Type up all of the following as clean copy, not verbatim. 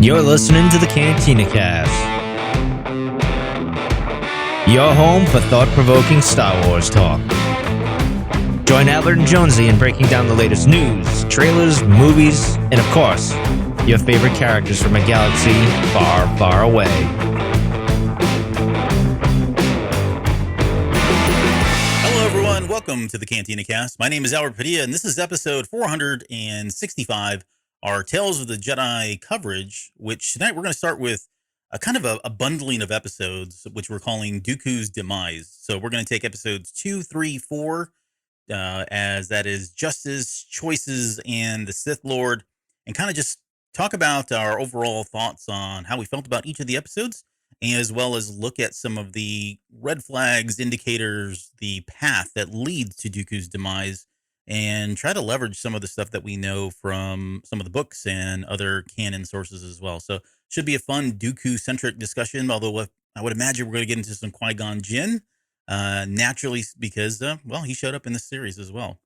You're listening to the Cantina Cast, your home for thought-provoking Star Wars talk. Join Albert and Jonesy in breaking down the latest news, trailers, movies, and of course, your favorite characters from a galaxy far, far away. Hello, everyone. Welcome to the Cantina Cast. My name is Albert Padilla, and this is episode 465. Our Tales of the Jedi coverage, which tonight we're going to start with a kind of a bundling of episodes, which we're calling Dooku's Demise. So we're going to take episodes 2, 3, 4, as that is Justice, Choices, and the Sith Lord, and kind of just talk about our overall thoughts on how we felt about each of the episodes, as well as look at some of the red flags, indicators, the path that leads to Dooku's demise, and try to leverage some of the stuff that we know from some of the books and other canon sources as well. So should be a fun Dooku-centric discussion, although I would imagine we're going to get into some Qui-Gon Jinn, naturally, because, well, he showed up in this series as well.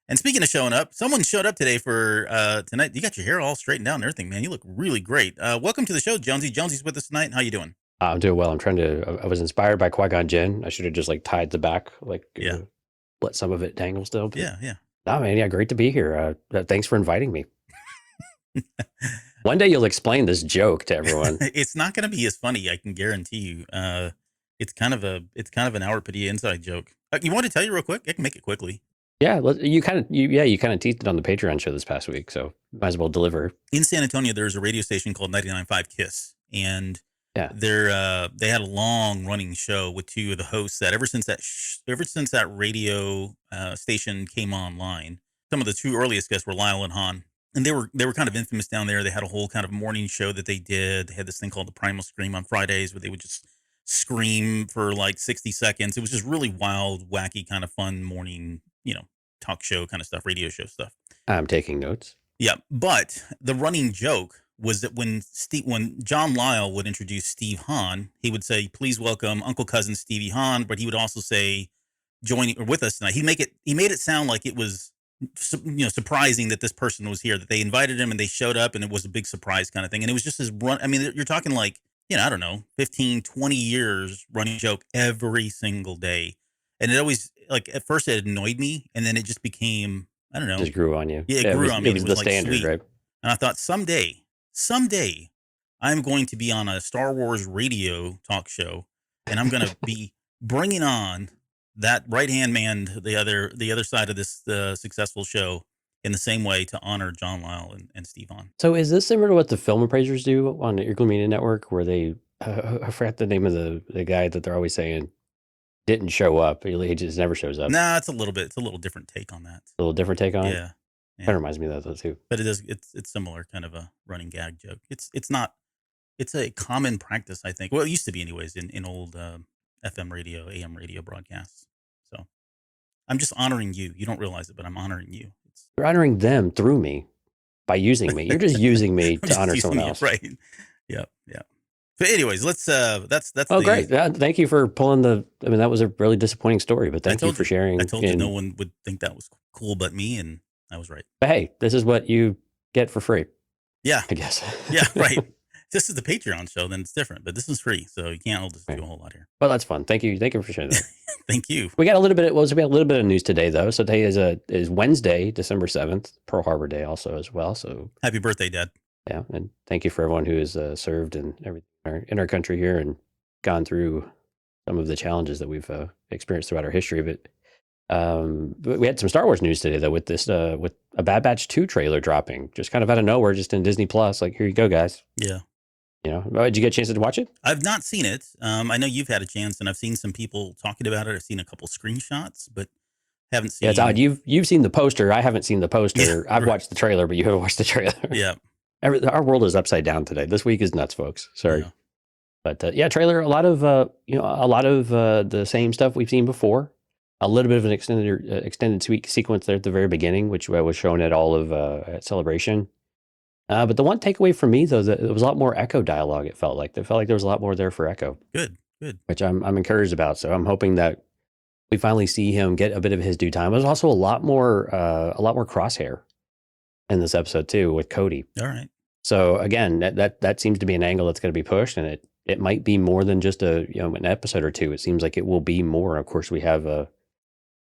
And speaking of showing up, someone showed up today for tonight. You got your hair all straightened out and everything, man. You look really great. Welcome to the show, Jonesy. Jonesy's with us tonight. How you doing? I'm doing well. I was inspired by Qui-Gon Jinn. I should have just tied the back, let some of it dangle still. But... Yeah. Oh, man, yeah, great to be here. Thanks for inviting me. One day you'll explain this joke to everyone. It's not going to be as funny, I can guarantee you. It's kind of an Albert Padilla inside joke. You want to tell you real quick? I can make it quickly. Yeah, you kind of teased it on the Patreon show this past week, so might as well deliver. In San Antonio, there's a radio station called 99.5 KISS, and they had a long running show with two of the hosts that ever since that radio station came online. Some of the two earliest guests were Lyle and Han, and they were kind of infamous down there. They had a whole kind of morning show that they did. They had this thing called the Primal Scream on Fridays, where they would just scream for like 60 seconds. It was just really wild, wacky, kind of fun morning, talk show kind of stuff, radio show stuff. I'm taking notes. Yeah, but the running joke was that when John Lyle would introduce Steve Hahn, he would say, "Please welcome Uncle Cousin Stevie Hahn," but he would also say, "Joining with us tonight." He made it sound like it was, surprising that this person was here, that they invited him and they showed up, and it was a big surprise kind of thing. And it was just his run. I mean, you're talking like, I don't know, 15, 20 years running joke every single day. And it always, at first it annoyed me, and then it just became, I don't know. Just grew on you. Yeah, it grew on me. It was the standard, sweet. Right? And I thought someday, I'm going to be on a Star Wars radio talk show, and I'm going to be bringing on that right-hand man, the other side of this successful show, in the same way to honor John Lyle and Steve Hahn. So is this similar to what the film appraisers do on the Eagle Media Network, where they, I forgot the name of the guy that they're always saying didn't show up. He just never shows up. Nah, it's a little different take on that. A little different take on it? Yeah. That reminds me of that though too. But it's similar, kind of a running gag joke. It's a common practice, I think. Well, it used to be anyways in old FM radio, AM radio broadcasts. So I'm just honoring you. You don't realize it, but I'm honoring you. You're honoring them through me by using me. You're just using me to honor someone else. Right. Yeah. But anyways, let's that's great. Thank you for pulling that was a really disappointing story, but thank you for sharing. I told you no one would think that was cool but me, and I was right. But hey, this is what you get for free. Yeah. I guess. Yeah, right. This is the Patreon show, then it's different, but this is free, so you can't hold us do a whole lot here. Well, that's fun. Thank you for sharing that. Thank you. We got a little bit of news today, though. So today is Wednesday, December 7th, Pearl Harbor Day, also as well. So happy birthday, Dad. Yeah, and thank you for everyone who has served and everything in our country here and gone through some of the challenges that we've experienced throughout our history. But we had some Star Wars news today, though, with this with a Bad Batch 2 trailer dropping, just kind of out of nowhere, just in Disney Plus. Like, here you go, guys. Yeah. Did you get a chance to watch it? I've not seen it. I know you've had a chance, and I've seen some people talking about it. I've seen a couple screenshots, but haven't seen. Yeah, it's odd. You've seen the poster. I haven't seen the poster. Yeah, I've watched the trailer, but you haven't watched the trailer. Yeah. Our world is upside down today. This week is nuts, folks. Sorry. Yeah. But trailer. A lot of the same stuff we've seen before. A little bit of an extended sequence there at the very beginning, which was shown at all of at Celebration. But the one takeaway for me, though, that it was a lot more Echo dialogue. It felt like there was a lot more there for Echo. Good. Which I'm encouraged about. So I'm hoping that we finally see him get a bit of his due time. There's also a lot more crosshair in this episode too with Cody. All right. So again, that seems to be an angle that's going to be pushed, and it might be more than just an episode or two. It seems like it will be more. Of course, we have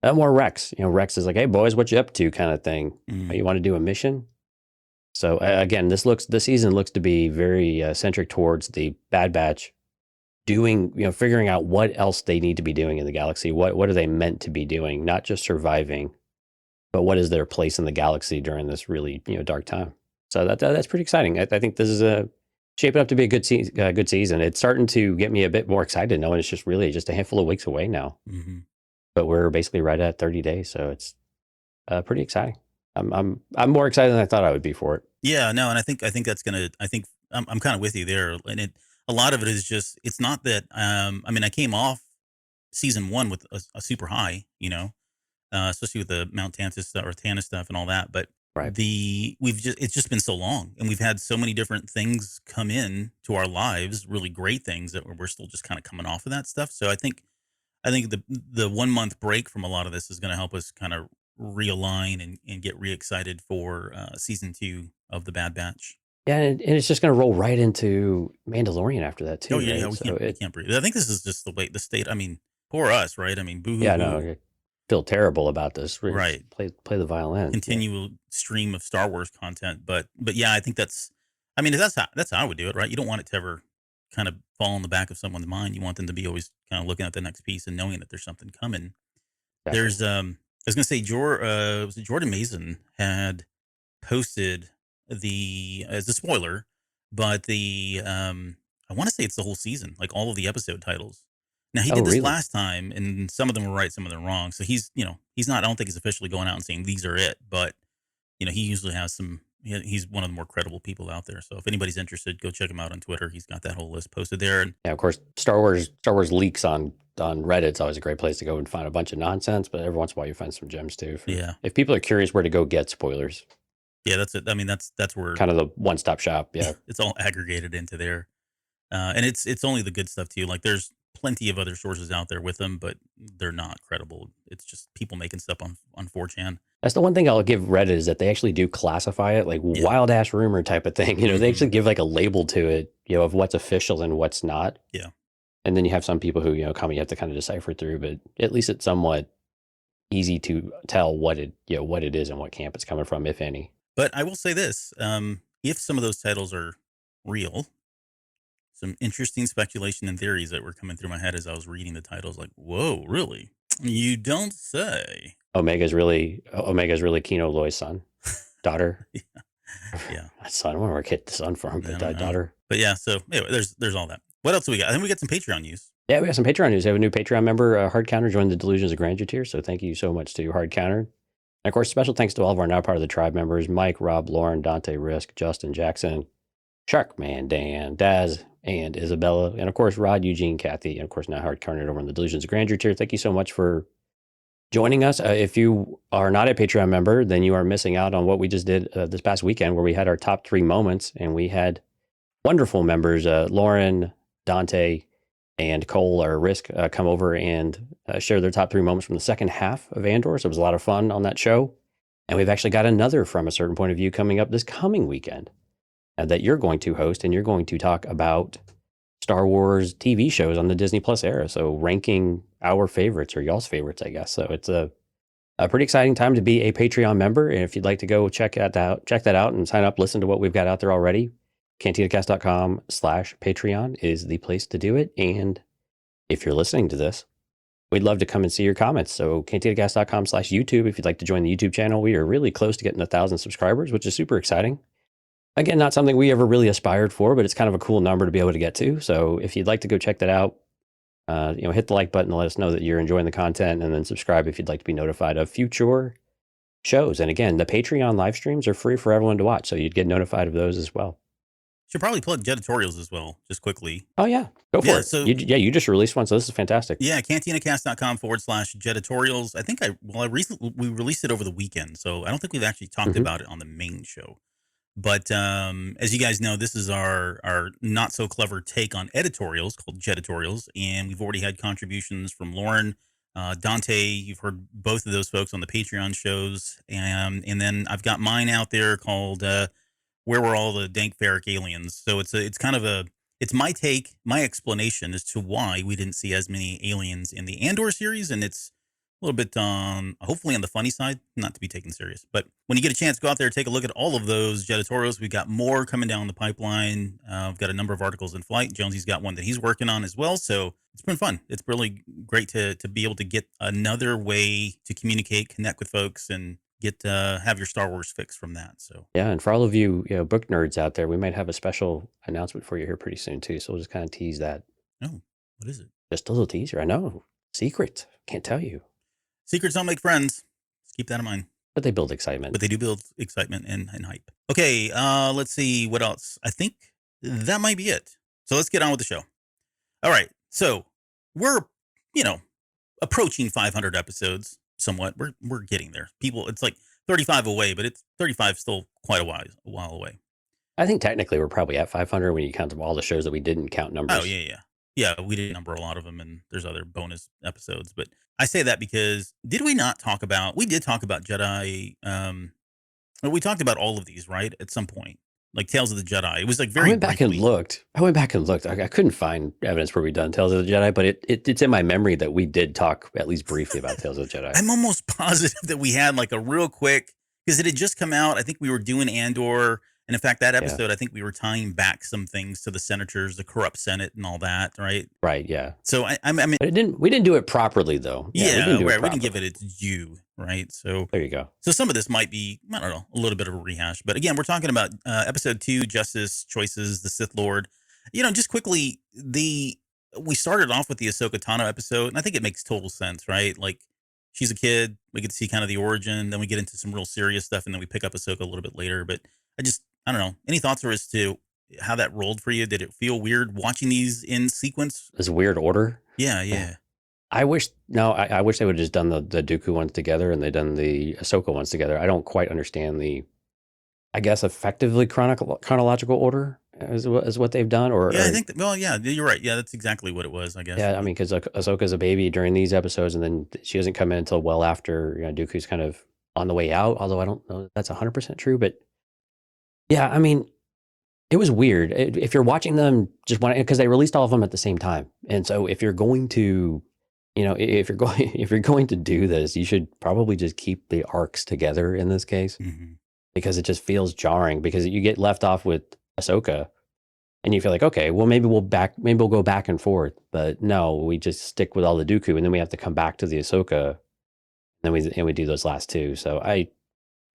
more Rex. Rex is like, "Hey boys, what you up to?" kind of thing. You want to do a mission? So again, this season looks to be very centric towards the Bad Batch doing, figuring out what else they need to be doing in the galaxy. What are they meant to be doing? Not just surviving, but what is their place in the galaxy during this really dark time? So that's pretty exciting. I think this is shaping up to be a good season. It's starting to get me a bit more excited knowing it's just a handful of weeks away now. Mm-hmm. But we're basically right at 30 days, so it's pretty exciting. I'm more excited than I thought I would be for it. Yeah, no, and I think that's gonna. I think I'm kind of with you there, and a lot of it is just. It's not that. I mean, I came off season 1 with a super high, especially with the Mount Tantis stuff or Tannis stuff and all that. But right. it's just been so long, and we've had so many different things come in to our lives, really great things that we're still just kind of coming off of that stuff. So I think the 1 month break from a lot of this is going to help us kind of realign and get re-excited for season 2 of the Bad Batch. Yeah, and it's just going to roll right into Mandalorian after that too. Oh yeah, right? we can't breathe. I think this is just the state. I mean, poor us, right? I mean, boo-hoo. Yeah, no, I feel terrible about this. Right, play the violin. Continual stream of Star Wars content, but yeah, I think that's. I mean, that's how I would do it, right? You don't want it to ever kind of fall in the back of someone's mind. You want them to be always kind of looking at the next piece and knowing that there's something coming. Definitely. There's I was gonna say, Jordan Mason had posted as a spoiler, but I want to say it's the whole season, like all of the episode titles. Now he did this last time, and some of them were right, some of them wrong. So he's not. I don't think he's officially going out and saying these are it, but he usually has some. He's one of the more credible people out there. So if anybody's interested, go check him out on Twitter. He's got that whole list posted there. And yeah, of course, Star Wars leaks on Reddit's always a great place to go and find a bunch of nonsense, but every once in a while you find some gems too. If people are curious where to go get spoilers. Yeah, that's it. I mean, that's where kind of the one-stop shop. Yeah, it's all aggregated into there, and it's only the good stuff too. Like there's plenty of other sources out there with them, but they're not credible. It's just people making stuff on 4chan. That's the one thing I'll give Reddit is that they actually do classify it like wild ass rumor type of thing. They actually give like a label to it, of what's official and what's not. Yeah. And then you have some people who, you have to kind of decipher through, but at least it's somewhat easy to tell what it is and what camp it's coming from, if any. But I will say this, if some of those titles are real, some interesting speculation and theories that were coming through my head as I was reading the titles, like, whoa, really? You don't say. Omega's really Kino Loy's son, daughter. Yeah. Son, I don't want to get the son for him, but daughter. But yeah, so anyway, there's all that. What else do we got? I think we got some Patreon news. Yeah, we got some Patreon news. We have a new Patreon member, Hard Counter, joined the Delusions of Grandeur tier. So thank you so much to Hard Counter. And of course, special thanks to all of our now part of the tribe members: Mike, Rob, Lauren, Dante, Risk, Justin, Jackson, Sharkman, Dan, Daz, and Isabella. And of course, Rod, Eugene, Kathy, and of course, now Hard Counter over in the Delusions of Grandeur tier. Thank you so much for joining us. If you are not a Patreon member, then you are missing out on what we just did this past weekend, where we had our top 3 moments, and we had wonderful members, Lauren, Dante, and Cole or Risk come over and share their top 3 moments from the second half of Andor. So it was a lot of fun on that show. And we've actually got another From a Certain Point of View coming up this coming weekend that you're going to host, and you're going to talk about Star Wars TV shows on the Disney Plus era. So ranking our favorites, or y'all's favorites, I guess. So it's a pretty exciting time to be a Patreon member. And if you'd like to go check that out and sign up, listen to what we've got out there already, cantinacast.com/Patreon is the place to do it. And if you're listening to this, we'd love to come and see your comments. So cantinacast.com/YouTube, if you'd like to join the YouTube channel. We are really close to getting 1,000 subscribers, which is super exciting. Again, not something we ever really aspired for, but it's kind of a cool number to be able to get to. So if you'd like to go check that out, hit the like button to let us know that you're enjoying the content, and then subscribe if you'd like to be notified of future shows. And again, the Patreon live streams are free for everyone to watch, so you'd get notified of those as well. Should probably plug Jeditorials as well, just quickly. Oh, yeah. Go for it. So, you just released one, so this is fantastic. Yeah, cantinacast.com/Jeditorials. I think we released it over the weekend, so I don't think we've actually talked about it on the main show. But as you guys know, this is our not-so-clever take on editorials called Jeditorials, and we've already had contributions from Lauren, Dante, you've heard both of those folks on the Patreon shows, and then I've got mine out there called "Where Were All the Dank Ferric Aliens?" So it's kind of it's my take, my explanation as to why we didn't see as many aliens in the Andor series, and it's a little bit hopefully on the funny side, not to be taken serious. But when you get a chance, go out there, take a look at all of those Jeditoros. We've got more coming down the pipeline. We've got a number of articles in flight. Jonesy's got one that he's working on as well. So it's been fun. It's really great to be able to get another way to communicate, connect with folks, and get have your Star Wars fix from that. So yeah, and for all of you, book nerds out there, we might have a special announcement for you here pretty soon too. So we'll just kind of tease that. Oh, what is it? Just a little teaser. I know, secret. Can't tell you. Secrets don't make friends. Just keep that in mind. But they build excitement. But they do build excitement and hype. Okay, let's see what else. I think that might be it. So let's get on with the show. All right, so we're approaching 500 episodes. Somewhat, we're getting there. People, it's like 35 away, but it's 35 still quite a while away. I think technically we're probably at 500 when you count all the shows that we didn't count numbers. Oh yeah. We didn't number a lot of them, and there's other bonus episodes. But I say that because we did talk about Jedi. We talked about all of these, right? At some point, like Tales of the Jedi. It was like very. I went back and looked. I couldn't find evidence where we'd done Tales of the Jedi, but it's in my memory that we did talk at least briefly about Tales of the Jedi. I'm almost positive that we had like a real quick, because it had just come out. I think we were doing Andor. And in fact, that episode, I think we were tying back some things to the senators, the corrupt Senate, and all that, right? Right. Yeah. So I mean, but we didn't do it properly, though. Yeah, we didn't give it its due, right? So there you go. So some of this might be, I don't know, a little bit of a rehash, but again, we're talking about episode 2, Justice Choices, the Sith Lord. Just quickly, we started off with the Ahsoka Tano episode, and I think it makes total sense, right? Like, she's a kid, we get to see kind of the origin, then we get into some real serious stuff, and then we pick up Ahsoka a little bit later. But I don't know. Any thoughts as to how that rolled for you? Did it feel weird watching these in sequence? This weird order? Yeah. I wish they would have just done the Dooku ones together and they done the Ahsoka ones together. I don't quite understand I guess, effectively chronological order is what they've done. I think, you're right. Yeah, that's exactly what it was, I guess. Yeah, I mean, because Ahsoka's a baby during these episodes, and then she doesn't come in until well after Dooku's kind of on the way out, although I don't know if that's 100% true, but yeah, I mean, it was weird. If you're watching them because they released all of them at the same time. And so if you're going to, if you're going to do this, you should probably just keep the arcs together in this case, because it just feels jarring, because you get left off with Ahsoka and you feel like, okay, well, maybe we'll go back and forth, but no, we just stick with all the Dooku, and then we have to come back to the Ahsoka, and we do those last two. So I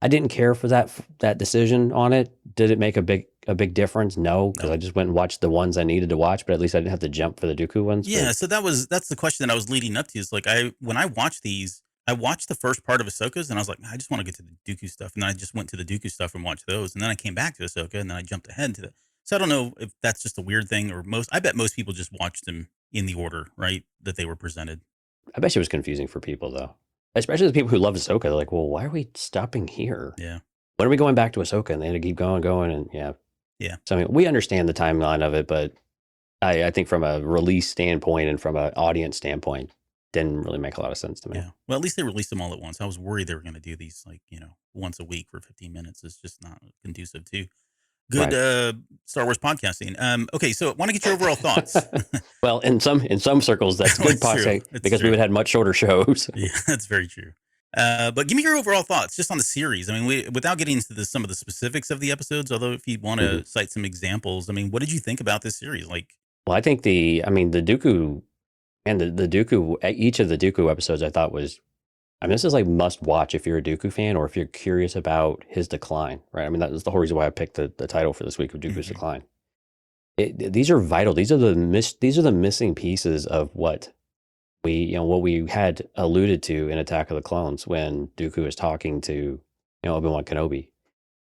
didn't care for that decision on it. Did it make a big difference? No, because I just went and watched the ones I needed to watch, but at least I didn't have to jump for the Dooku ones. Yeah, so that's the question that I was leading up to. Is like when I watched these, I watched the first part of Ahsoka's, and I was like, I just want to get to the Dooku stuff, and then I just went to the Dooku stuff and watched those, and then I came back to Ahsoka, and then I jumped ahead to the. So I don't know if that's just a weird thing, or I bet most people just watched them in the order, right, that they were presented. I bet it was confusing for people, though. Especially the people who love Ahsoka. They're like, well, why are we stopping here? Yeah. When are we going back to Ahsoka? And they had to keep going. And yeah. So, I mean, we understand the timeline of it, but I think from a release standpoint and from an audience standpoint, didn't really make a lot of sense to me. Yeah. Well, at least they released them all at once. I was worried they were going to do these once a week for 15 minutes. It's just not conducive to good Star Wars podcasting. Okay, so I want to get your overall thoughts. Well, in some circles, that's good podcasting because we would have had much shorter shows. Yeah, that's very true. But give me your overall thoughts just on the series. I mean, without getting into some of the specifics of the episodes, although if you want to cite some examples, I mean, what did you think about this series? Well, I think the Dooku and the Dooku, each of the Dooku episodes I thought was, I mean, this is like must watch if you're a Dooku fan or if you're curious about his decline, right? I mean, that was the whole reason why I picked the title for this week of Dooku's decline. These are vital. These are the missing pieces of what we had alluded to in Attack of the Clones when Dooku is talking to Obi-Wan Kenobi,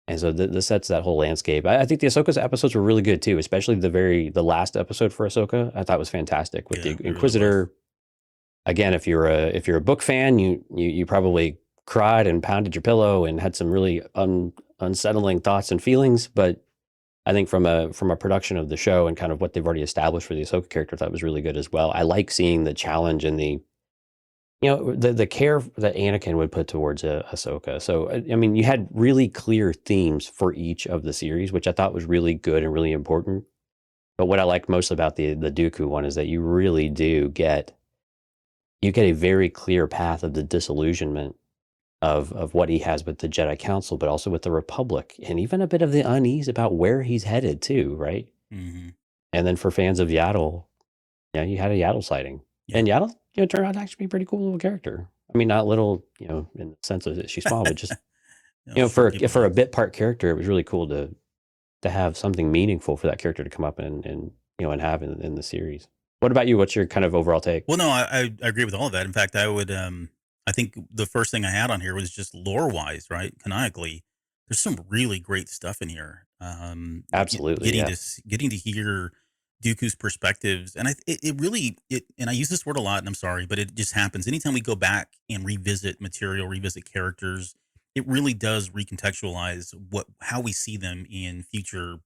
and so this sets that whole landscape. I think the Ahsoka's episodes were really good too, especially the last episode for Ahsoka. I thought was fantastic with the Inquisitor. Really, again, if you're a book fan, you probably cried and pounded your pillow and had some really unsettling thoughts and feelings. But I think from a production of the show and kind of what they've already established for the Ahsoka character, that was really good as well. I like seeing the challenge and the the care that Anakin would put towards Ahsoka. So I mean, you had really clear themes for each of the series, which I thought was really good and really important. But what I like most about the Dooku one is that you really do get a very clear path of the disillusionment of what he has with the Jedi Council, but also with the Republic, and even a bit of the unease about where he's headed too, right? Mm-hmm. And then for fans of Yaddle, you had a Yaddle sighting, Yeah. and Yaddle, turned out to actually be a pretty cool little character. I mean, not little, in the sense of that she's small, but just Sure, people for a like. bit part character, it was really cool to have something meaningful for that character to come up and have in the series. What about you? What's your kind of overall take? Well, no, I agree with all of that. In fact, I think the first thing I had on here was just lore wise, right? Canonically, there's some really great stuff in here. Absolutely, Getting yeah. to getting to hear Dooku's perspectives, and it really and I use this word a lot, and I'm sorry, but it just happens anytime we go back and revisit material, revisit characters. It really does recontextualize how we see them in future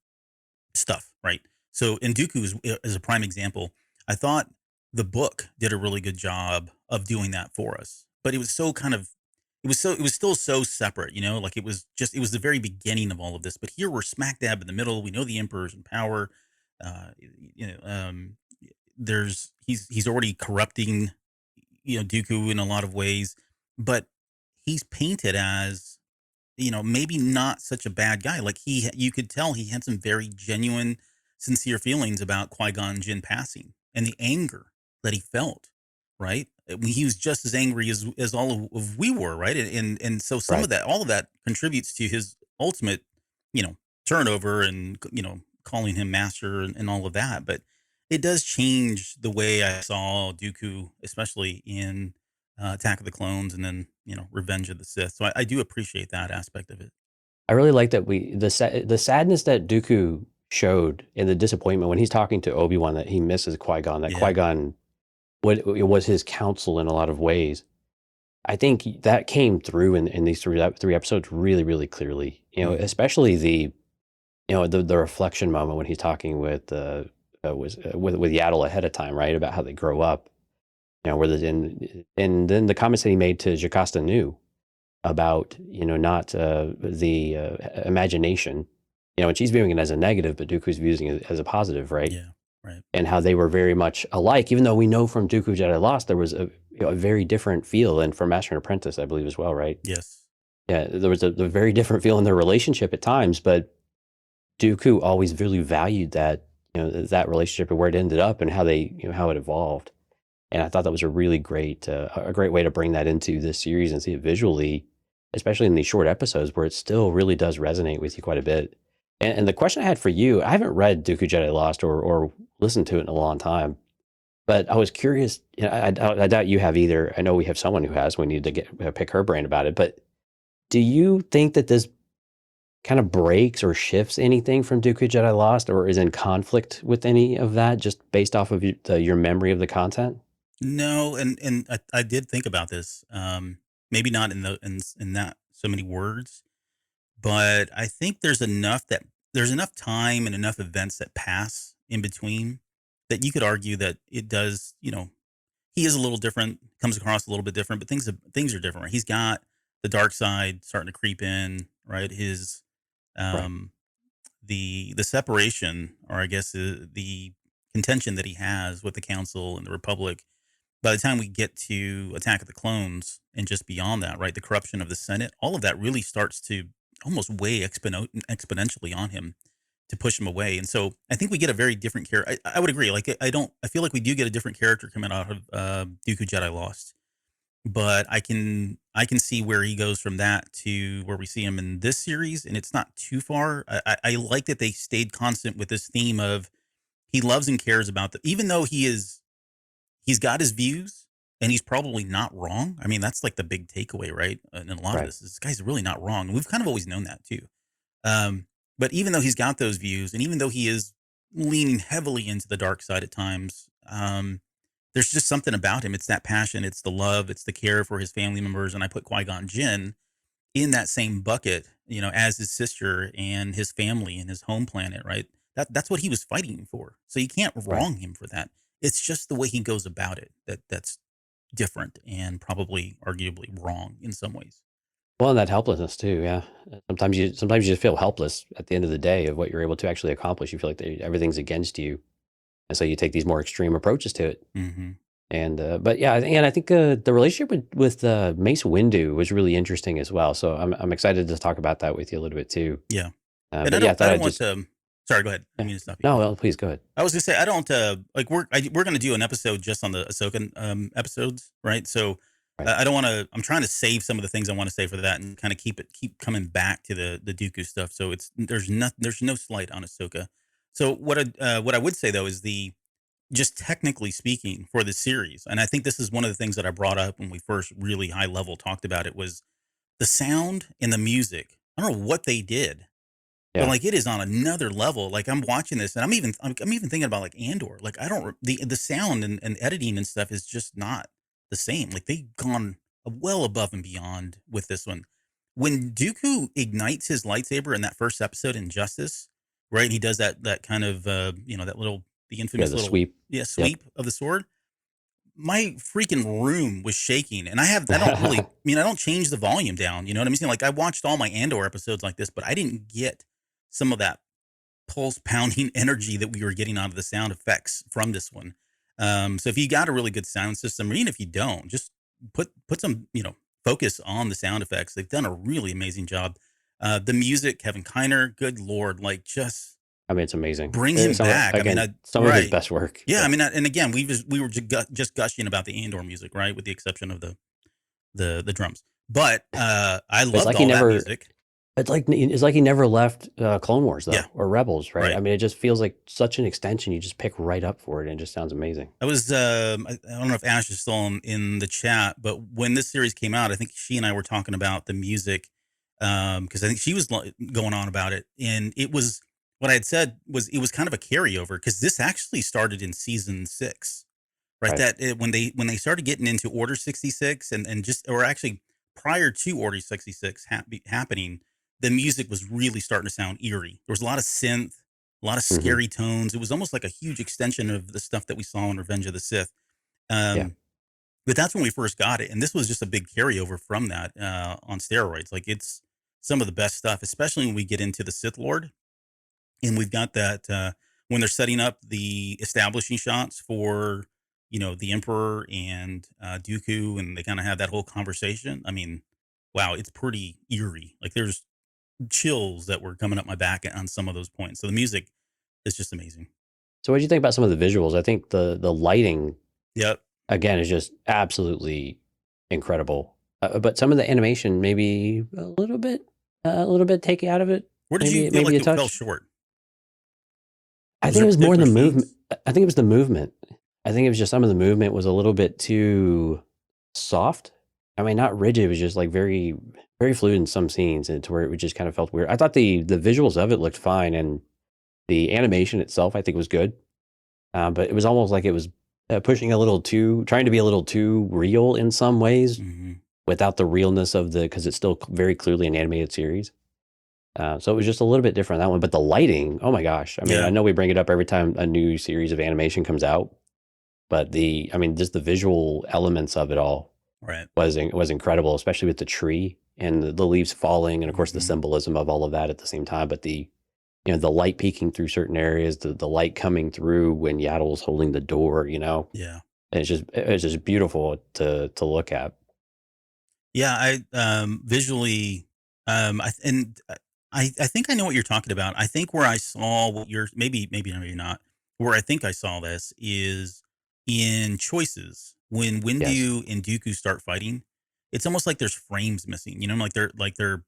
stuff, right? So, and Dooku is a prime example. I thought the book did a really good job of doing that for us, but it was so kind of, it was still so separate, like it was the very beginning of all of this. But here we're smack dab in the middle. We know the Emperor's in power. You know, he's already corrupting, Dooku in a lot of ways, but he's painted as maybe not such a bad guy. Like you could tell he had some very genuine, sincere feelings about Qui-Gon Jinn passing and the anger that he felt, right? He was just as angry as all of we were, right? And so Right. all of that contributes to his ultimate, turnover and, calling him master and all of that. But it does change the way I saw Dooku, especially in Attack of the Clones, and then Revenge of the Sith. So I do appreciate that aspect of it. I really like that the sadness that Dooku showed and the disappointment when he's talking to Obi-Wan that he misses Qui-Gon, that Yeah. Qui-Gon it was his counsel in a lot of ways. I think that came through in these three episodes really, really clearly. Mhm. Especially the reflection moment when he's talking with with Yaddle ahead of time, right, about how they grow up. Where and then the comments that he made to Jocasta Nu about not the imagination, and she's viewing it as a negative, but Dooku's viewing it as a positive, right? Yeah. Right. And how they were very much alike, even though we know from Dooku Jedi Lost there was a very different feel, and from Master and Apprentice, I believe as well, right? Yes. Yeah, there was a very different feel in their relationship at times, but Dooku always really valued that that relationship and where it ended up and how they how it evolved. And I thought that was a great way to bring that into this series and see it visually, especially in these short episodes where it still really does resonate with you quite a bit. And the question I had for you, I haven't read Dooku Jedi Lost or listened to it in a long time, but I was curious. I doubt you have either. I know we have someone who has. We need to pick her brain about it. But do you think that this kind of breaks or shifts anything from Dooku Jedi Lost, or is in conflict with any of that, just based off of your memory of the content? No, and I did think about this. Maybe not in that so many words, but I think there's enough time and enough events that pass in between that you could argue that it does. He is a little different, comes across a little bit different, but things are different. Right? He's got the dark side starting to creep in, right? His Right. um the separation, or I guess the contention that he has with the council and the republic. By the time we get to Attack of the Clones and just beyond that, right, the corruption of the Senate, all of that really starts to almost weigh exponentially on him to push him away. And so I think we get a very different character. I would agree. Like I feel like we do get a different character coming out of Dooku Jedi Lost, but I can see where he goes from that to where we see him in this series, and it's not too far. I like that they stayed constant with this theme of he loves and cares about even though he's got his views and he's probably not wrong. I mean, that's like the big takeaway, right? And in a lot of Right. this guy's really not wrong. And we've kind of always known that too. But even though he's got those views, and even though he is leaning heavily into the dark side at times, there's just something about him. It's that passion, it's the love, it's the care for his family members. And I put Qui-Gon Jinn in that same bucket, as his sister and his family and his home planet, right? That's what he was fighting for. So you can't Right. wrong him for that. It's just the way he goes about it that's different and probably arguably wrong in some ways. Well, and that helplessness too, yeah. Sometimes you just feel helpless at the end of the day of what you're able to actually accomplish. You feel like everything's against you, and so you take these more extreme approaches to it. Mm-hmm. And but yeah, and I think the relationship with Mace Windu was really interesting as well. So I'm excited to talk about that with you a little bit too. Yeah. And But I yeah, I thought don't I'd want just to. Sorry, go ahead. I yeah. mean to stop you. No, well, please go ahead. I was gonna say I don't like we're gonna do an episode just on the Ahsoka episodes, right? So Right. I don't want to. I'm trying to save some of the things I want to say for that, and kind of keep coming back to the Dooku stuff. So there's no slight on Ahsoka. So what I would say though is just technically speaking for the series, and I think this is one of the things that I brought up when we first really high level talked about it was the sound and the music. I don't know what they did, but Yeah. like it is on another level. Like I'm watching this, and I'm even thinking about like Andor. Like I don't the sound and editing and stuff is just not the same. Like they've gone well above and beyond with this one. When Dooku ignites his lightsaber in that first episode in Justice, right? He does that kind of that little the Yeah, infamous the little sweep. Yep. sweep of the sword. My freaking room was shaking, and I don't really, I mean, I don't change the volume down. You know what I'm saying? Like I watched all my Andor episodes like this, but I didn't get some of that pulse pounding energy that we were getting out of the sound effects from this one. So if you got a really good sound system, or even if you don't, just put some, focus on the sound effects. They've done a really amazing job. The music, Kevin Kiner, good Lord, like just I mean, it's amazing. bring him back. Again, I mean, some of his right. best work. Yeah, I mean, and again, we were just gushing about the Andor music, right? With the exception of the drums. But I But it's loved like all that music. It's like he never left Clone Wars though, Yeah. or Rebels, right? Right. I mean, it just feels like such an extension. You just pick right up for it, and it just sounds amazing. I was I don't know if Ash is still in the chat, but when this series came out, I think she and I were talking about the music because I think she was going on about it, and it was what I had said was it was kind of a carryover because this actually started in season 6, right? Right. That when they started getting into Order 66 and just or actually prior to Order 66 happening, the music was really starting to sound eerie. There was a lot of synth, a lot of Mhm. scary tones. It was almost like a huge extension of the stuff that we saw in Revenge of the Sith. Yeah. But that's when we first got it, and this was just a big carryover from that on steroids. Like it's some of the best stuff, especially when we get into the Sith Lord, and we've got that when they're setting up the establishing shots for the Emperor and Dooku, and they kind of have that whole conversation. I mean, wow, it's pretty eerie. Like there's chills that were coming up my back on some of those points. So the music is just amazing. So, what do you think about some of the visuals? I think the lighting, Yep. again, is just absolutely incredible. But some of the animation, maybe a little bit taken out of it. Where did Maybe you feel like a it fell touch. short? I Was think there it was more the particular movement. scenes? I think it was the movement. I think it was just some of the movement was a little bit too soft. I mean, not rigid. It was just like very, very fluid in some scenes, and to where it just kind of felt weird. I thought the visuals of it looked fine, and the animation itself I think was good. But it was almost like it was pushing trying to be a little too real in some ways, Mm-hmm. without the realness of because it's still very clearly an animated series. So it was just a little bit different on that one. But the lighting, oh my gosh! I mean, Yeah. I know we bring it up every time a new series of animation comes out, but just the visual elements of it all Right. was incredible, especially with the tree and the leaves falling, and of course the Mhm. symbolism of all of that at the same time. But the light peeking through certain areas, the light coming through when Yaddle's holding the door, Yeah. it's just beautiful to look at. Yeah. I visually, I think I know what you're talking about. I think where I saw what you're maybe not. Where I think I saw this is in choices when Yes. Windu and Dooku start fighting. It's almost like there's frames missing. Like they're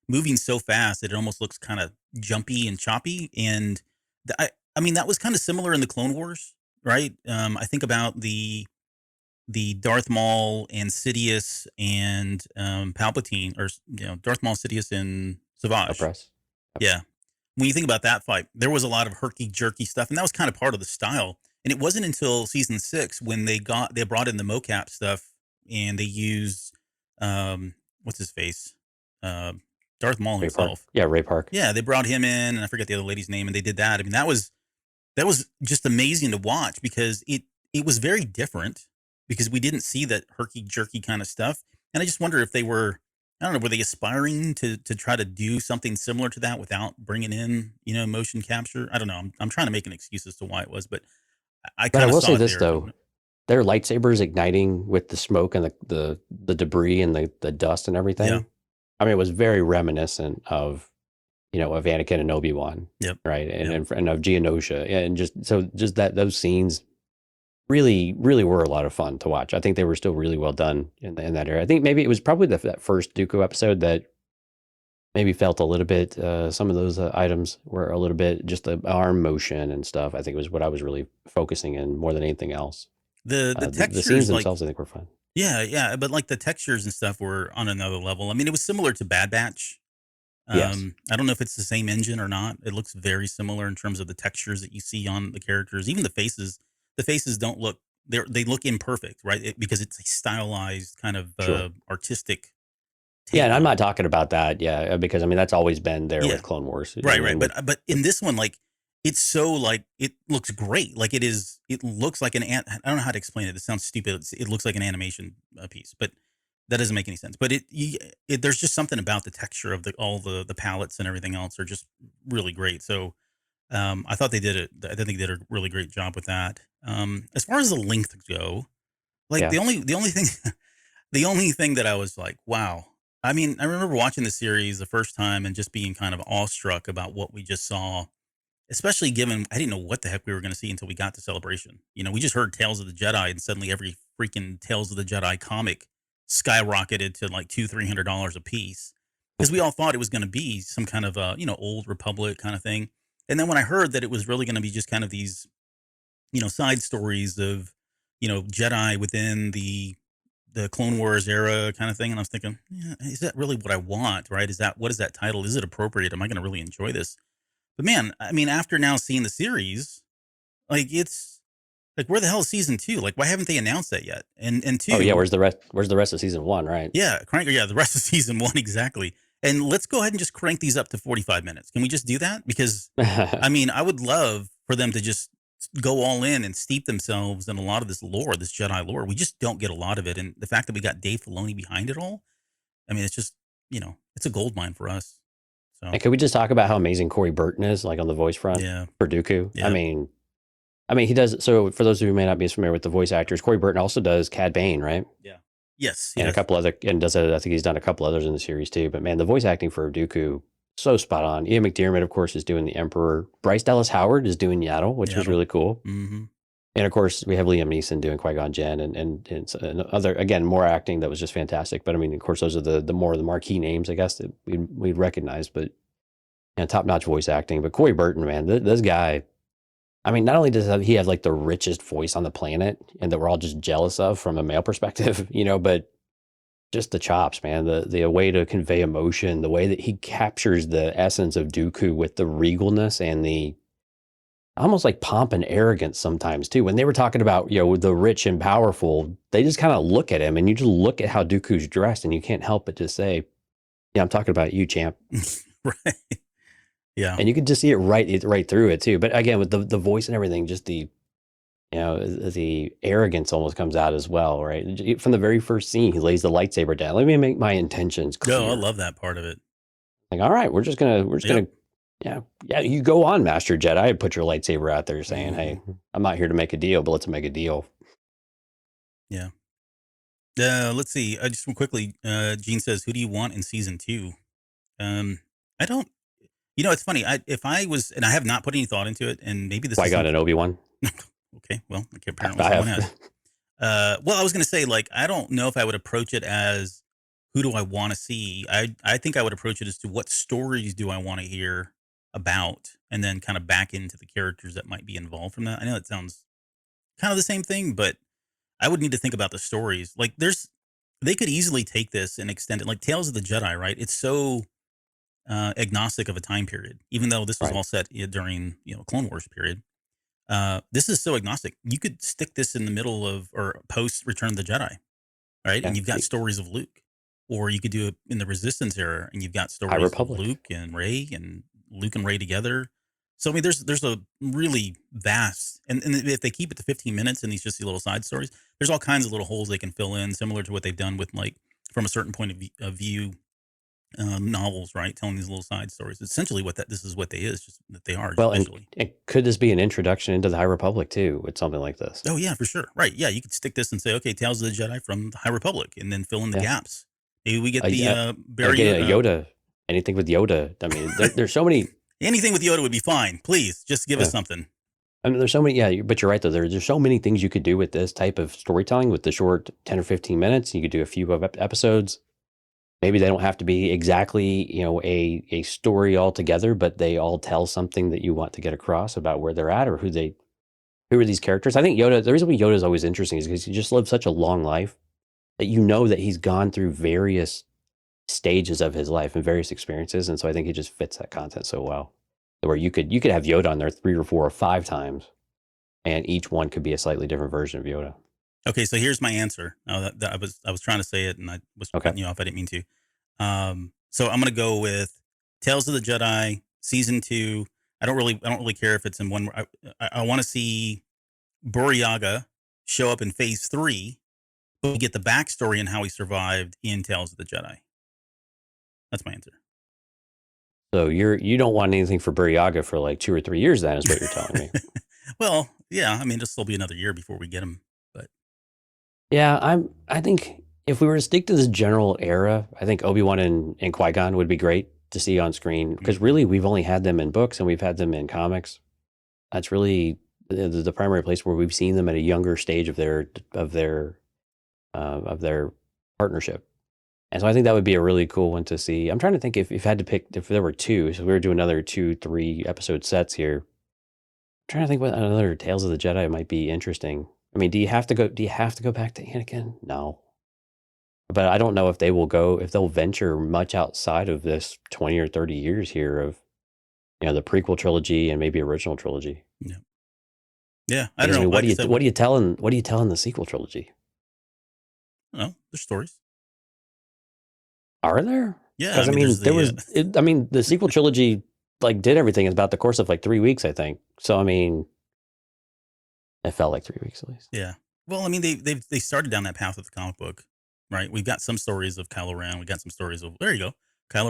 moving so fast that it almost looks kind of jumpy and choppy. And I mean that was kind of similar in the Clone Wars, right? I think about the Darth Maul and Sidious and Palpatine, or Darth Maul, Sidious, and Savage. Press. Yeah, when you think about that fight, there was a lot of herky jerky stuff, and that was kind of part of the style. And it wasn't until season 6 when they brought in the mocap stuff and they used what's his face, uh, Darth Maul Ray Park. himself. Yeah, Ray Park. Yeah, they brought him in, and I forget the other lady's name, and they did that. I mean, that was just amazing to watch because it was very different. because we didn't see that herky jerky kind of stuff. And I just wonder if they were, I don't know, were they aspiring to try to do something similar to that without bringing in, motion capture? I don't know. I'm trying to make an excuse as to why it was, but I But I kind of will saw say it this there. though, their lightsabers igniting with the smoke and the debris and the dust and everything. Yeah. I mean, it was very reminiscent of of Anakin and Obi-Wan, Yep. right? And, Yep. and of Geonosia, and just that those scenes really really were a lot of fun to watch. I think they were still really well done in that area. I think maybe it was probably that first Dooku episode that maybe felt a little bit. Some of those items were a little bit just the arm motion and stuff. I think was what I was really focusing in more than anything else. The The textures, scenes like, themselves, I think, were fun. yeah, but like the textures and stuff were on another level. I mean, it was similar to Bad Batch. Yes, I don't know if it's the same engine or not. It looks very similar in terms of the textures that you see on the characters. Even the faces. The faces don't look, they look imperfect, right? Because it's a stylized kind of sure. artistic Yeah, take and I'm on not it. talking about that. Yeah, because I mean that's always been there Yeah, with Clone Wars. right, right. And with But in this one, like, it's so, like, it looks great. Like, it is. It looks like I don't know how to explain it. It sounds stupid. It looks like an animation piece, but that doesn't make any sense. But there's just something about the texture of all the palettes and everything else are just really great. So I thought they did it. I think they did a really great job with that. As far as the length go, like, yeah, the only thing the only thing that I was like, wow. I mean, I remember watching the series the first time and just being kind of awestruck about what we just saw, especially given I didn't know what the heck we were going to see until we got to Celebration. We just heard Tales of the Jedi, and suddenly every freaking Tales of the Jedi comic skyrocketed to like $200-300 a piece because we all thought it was going to be some kind of old Republic kind of thing. And then when I heard that it was really going to be just kind of these side stories of Jedi within the Clone Wars era kind of thing, and I was thinking, yeah, is that really what I want? Right? What is that title? Is it appropriate? Am I going to really enjoy this? But man, I mean, after now seeing the series, like, it's like, where the hell is season 2? Like, why haven't they announced that yet? And oh yeah, two, where's the rest? Where's the rest of season 1? Right? yeah, the rest of season 1 exactly. And let's go ahead and just crank these up to 45 minutes. Can we just do that? Because I mean, I would love for them to just go all in and steep themselves in a lot of this lore, this Jedi lore. We just don't get a lot of it, and the fact that we got Dave Filoni behind it all, I mean, it's just it's a gold mine for us. So And could we just talk about how amazing Corey Burton is, like on the voice front yeah, for Dooku? yeah, I mean, he does. So for those of you who may not be as familiar with the voice actors, Corey Burton also does Cad Bane, right? yeah, yes, And a yes, couple other, and does I think he's done a couple others in the series too. But man, the voice acting for Dooku, so spot on. Ian McDiarmid, of course, is doing the Emperor. Bryce Dallas Howard is doing Yaddle, which was Yaddle. really cool. Mm-hmm. And of course, we have Liam Neeson doing Qui-Gon Jinn and other, again, more acting that was just fantastic. But I mean, of course, those are the more of the marquee names, I guess, that we'd recognize. But top notch voice acting. But Corey Burton, man, this guy. I mean, not only does he have like the richest voice on the planet, and that we're all just jealous of from a male perspective, but just the chops, man. The way to convey emotion, the way that he captures the essence of Dooku with the regalness and the almost like pomp and arrogance sometimes too. When they were talking about, the rich and powerful, they just kind of look at him, and you just look at how Dooku's dressed, and you can't help but to say, yeah, I'm talking about you, champ. Right. Yeah. And you can just see it right through it too. But again, with the voice and everything, just the the arrogance almost comes out as well, right? From the very first scene, he lays the lightsaber down. Let me make my intentions clear. No, I love that part of it. Like, all right, we're just gonna, yeah, you go on, Master Jedi, and put your lightsaber out there, saying, "Hey, I'm not here to make a deal, but let's make a deal." Yeah. Let's see. Just quickly, Gene says, "Who do you want in season 2?" I don't. It's funny. If I was, and I have not put any thought into it, and maybe this is Qui-Gon and Obi-Wan. Okay, well, apparently I someone have. has. Well, I was going to say, like, I don't know if I would approach it as who do I want to see. I think I would approach it as to what stories do I want to hear about, and then kind of back into the characters that might be involved from that. I know it sounds kind of the same thing, but I would need to think about the stories. Like, they could easily take this and extend it, like Tales of the Jedi, right? It's so agnostic of a time period, even though this was Right. all set during Clone Wars period. This is so agnostic. You could stick this in the middle of or post Return of the Jedi, right? Yeah. And you've got stories of Luke, or you could do it in the Resistance era, and you've got High stories of Republic. Luke and Rey together. So I mean, there's a really vast, and if they keep it to 15 minutes and these just little side stories, there's all kinds of little holes they can fill in, similar to what they've done with like from a certain point of view novels, right? Telling these little side stories. Essentially, this is what they is, just that they are Well, visually. and could this be an introduction into the High Republic too, with something like this? Oh yeah, for sure. Right? Yeah, you could stick this and say, okay, Tales of the Jedi from the High Republic, and then fill in the gaps. Maybe we get the Barry again, Yoda. Yoda. Anything with Yoda. I mean, there's so many. Anything with Yoda would be fine. Please, just give us something. I mean, there's so many. Yeah, but you're right though. There's so many things you could do with this type of storytelling with the short 10 or 15 minutes. You could do a few episodes. Maybe they don't have to be exactly, a story altogether, but they all tell something that you want to get across about where they're at or who are these characters. I think Yoda, the reason why Yoda is always interesting is because he just lived such a long life that that he's gone through various stages of his life and various experiences. And so I think he just fits that content so well. Where you could have Yoda on there 3 or 4 or 5 times, and each one could be a slightly different version of Yoda. Okay, so here's my answer. I was trying to say it, and I was cutting you off. I didn't mean to. So I'm gonna go with Tales of the Jedi season 2. I don't really care if it's in one. I want to see Buryaga show up in phase 3, but we get the backstory and how he survived in Tales of the Jedi. That's my answer. So you don't want anything for Buryaga for like 2 or 3 years. Then is what you're telling me. Well, yeah. I mean, it'll be another year before we get him. But yeah, I think if we were to stick to this general era, I think Obi-Wan and Qui-Gon would be great to see on screen because really we've only had them in books and we've had them in comics. That's really the primary place where we've seen them at a younger stage of their partnership. And so I think that would be a really cool one to see. I'm trying to think if had to pick, if there were 2, so we were doing another 2-3 episode sets here. I'm trying to think what another Tales of the Jedi might be interesting. I mean, do you have to go back to Anakin? No. But I don't know if they'll venture much outside of this 20 or 30 years here of, the prequel trilogy and maybe original trilogy. Yeah. Yeah. I don't know. What are you telling the sequel trilogy? Oh, there's stories. Are there? Yeah. Because the sequel trilogy like did everything in about the course of like 3 weeks, I think. So I mean, it felt like 3 weeks at least. Yeah. Well, I mean, they started down that path with the comic book, right? We've got some stories of Kylo Ren. We got some stories of Kylo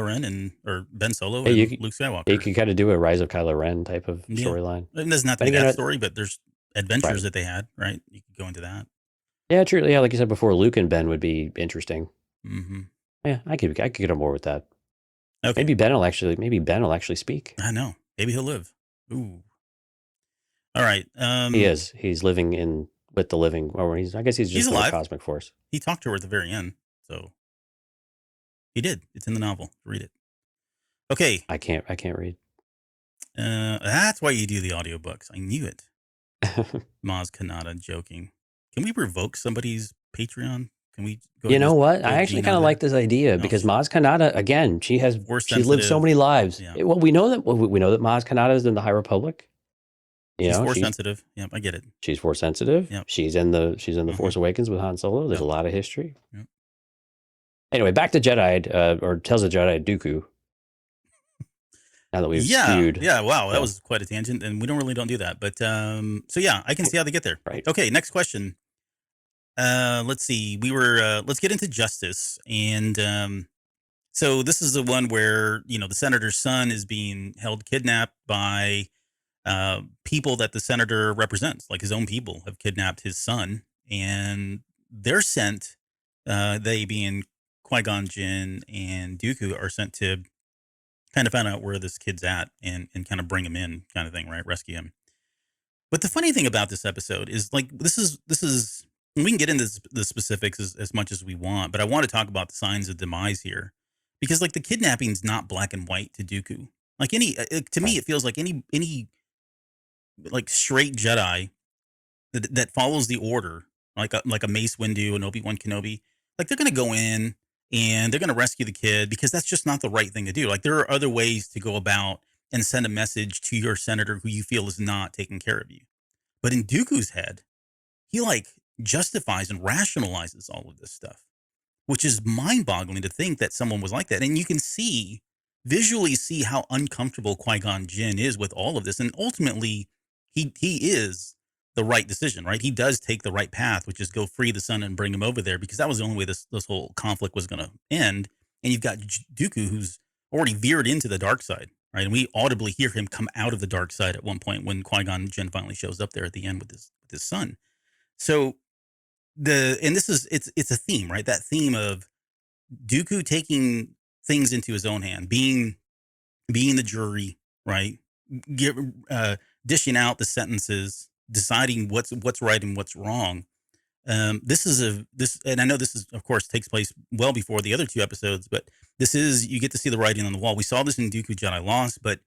Ren or Ben Solo and Luke Skywalker. You could kind of do a Rise of Kylo Ren type of storyline. It doesn't have to be that story, but there's adventures that they had, right? You could go into that. Yeah, true. Yeah, like you said before, Luke and Ben would be interesting. Mm-hmm. Yeah, I could get on board with that. Okay. Maybe Ben will actually speak. I know. Maybe he'll live. Ooh. All right. He is. He's living with the living. Or I guess he's just alive. A cosmic force. He talked to her at the very end, so he did. It's in the novel. Read it. Okay. I can't read. That's why you do the audiobooks. I knew it. Maz Kanata joking. Can we revoke somebody's Patreon? Can we go? You know what? I actually kind of like this idea because Maz Kanata, again, she's lived so many lives. Yeah. Well, we know that Maz Kanata is in the High Republic. She's force sensitive. Yep, I get it. She's force sensitive. Yep. She's in the Force Awakens with Han Solo. There's a lot of history. Yep. Anyway, back to Jedi or Tales of Jedi Dooku. Now that we've skewed. Yeah, wow, that was quite a tangent, and we don't do that. But so yeah, I can see how they get there. Right. Okay, next question. Let's see. Let's get into justice, and so this is the one where the senator's son is being held kidnapped by people that the senator represents, like his own people have kidnapped his son, and they're sent. They being Qui-Gon Jinn and Dooku are sent to kind of find out where this kid's at and kind of bring him in, kind of thing, right? Rescue him. But the funny thing about this episode is like this is we can get into the specifics as much as we want, but I want to talk about the signs of demise here because like the kidnapping's not black and white to Dooku. Like me, it feels like any like straight Jedi that follows the order, like a Mace Windu and Obi-Wan Kenobi, like they're going to go in and they're going to rescue the kid because that's just not the right thing to do. Like there are other ways to go about and send a message to your senator who you feel is not taking care of you. But in Dooku's head, he like justifies and rationalizes all of this stuff, which is mind-boggling to think that someone was like that. And you can see visually see how uncomfortable Qui-Gon Jinn is with all of this, and ultimately, he is the right decision, right? He does take the right path, which is go free the son and bring him over there, because that was the only way this whole conflict was going to end. And you've got Dooku, who's already veered into the dark side, right? And we audibly hear him come out of the dark side at one point when Qui-Gon Jinn finally shows up there at the end with his son. So it's a theme, right? That theme of Dooku taking things into his own hand, being the jury, right? Dishing out the sentences, deciding what's right and what's wrong. And I know this is, of course, takes place well before the other two episodes, but you get to see the writing on the wall. We saw this in Dooku Jedi Lost, but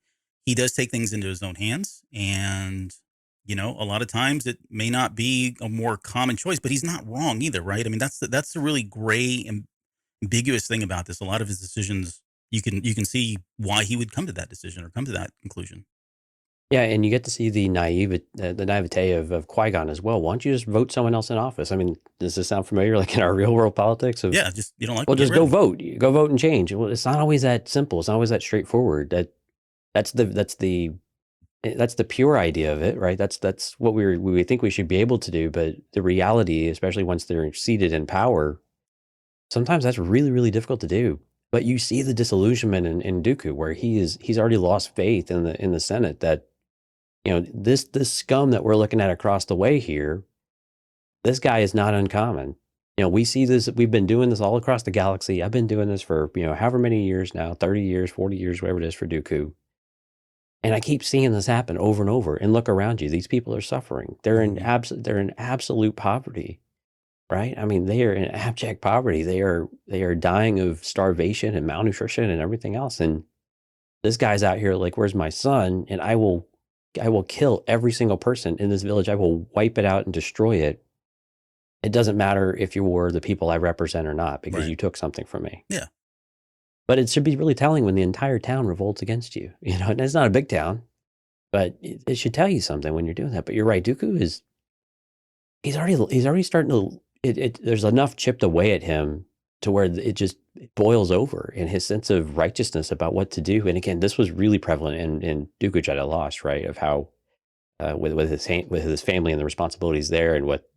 he does take things into his own hands, and a lot of times it may not be a more common choice, but he's not wrong either, right? I mean, that's the really gray and ambiguous thing about this. A lot of his decisions, you can see why he would come to that decision or come to that conclusion. Yeah, and you get to see the naivete of Qui-Gon as well. Why don't you just vote someone else in office? I mean, does this sound familiar, like in our real world politics? Yeah, just you don't like. Well, just go vote. Go vote and change. Well, it's not always that simple. It's not always that straightforward. That's the pure idea of it, right? That's what we think we should be able to do. But the reality, especially once they're seated in power, sometimes that's really, really difficult to do. But you see the disillusionment in Dooku, where he's already lost faith in the Senate that, this scum that we're looking at across the way here, this guy is not uncommon. We see this, we've been doing this all across the galaxy. I've been doing this for, however many years now, 30 years, 40 years, whatever it is for Dooku. And I keep seeing this happen over and over. And look around you. These people are suffering. They're in absolute poverty, right? I mean, they are in abject poverty. They are dying of starvation and malnutrition and everything else. And this guy's out here like, where's my son? And I will kill every single person in this village. I will wipe it out and destroy it. It doesn't matter if you were the people I represent or not, because you took something from me. Yeah. But it should be really telling when the entire town revolts against you. And it's not a big town, but it should tell you something when you're doing that. But you're right, Dooku he's already starting to. There's enough chipped away at him to where it just boils over in his sense of righteousness about what to do. And again, this was really prevalent in Dooku Jedi Lost, right? Of how with his family and the responsibilities there, and what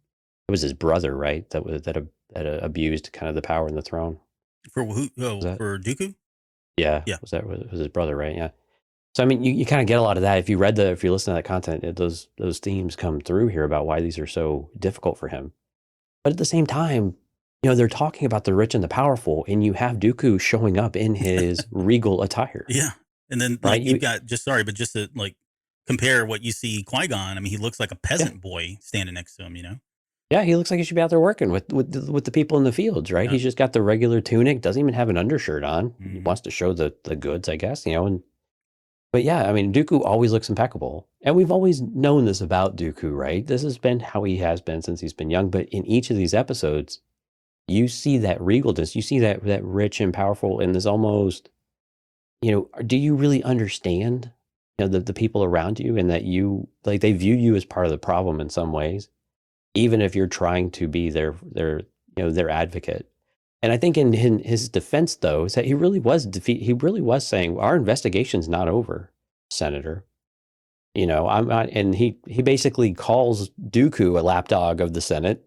it was his brother, right? That abused kind of the power and the throne. For who? For Dooku? Yeah. Was his brother, right? Yeah. So I mean, you kind of get a lot of that if you listen to that content. Those themes come through here about why these are so difficult for him. But at the same time, they're talking about the rich and the powerful, and you have Dooku showing up in his regal attire. Yeah, and then right? You've got just to compare what you see Qui-Gon. I mean, he looks like a peasant boy standing next to him. Yeah, he looks like he should be out there working with the people in the fields, right? Yeah. He's just got the regular tunic, doesn't even have an undershirt on. Mm-hmm. He wants to show the goods, I guess, But yeah, I mean, Dooku always looks impeccable. And we've always known this about Dooku, right? This has been how he has been since he's been young. But in each of these episodes, you see that regalness, you see that rich and powerful, and there's almost, do you really understand, the people around you, and that they view you as part of the problem in some ways, even if you're trying to be their advocate. And I think in his defense, though, is that he really was saying, our investigation's not over, Senator. I'm not, and he basically calls Dooku a lapdog of the Senate.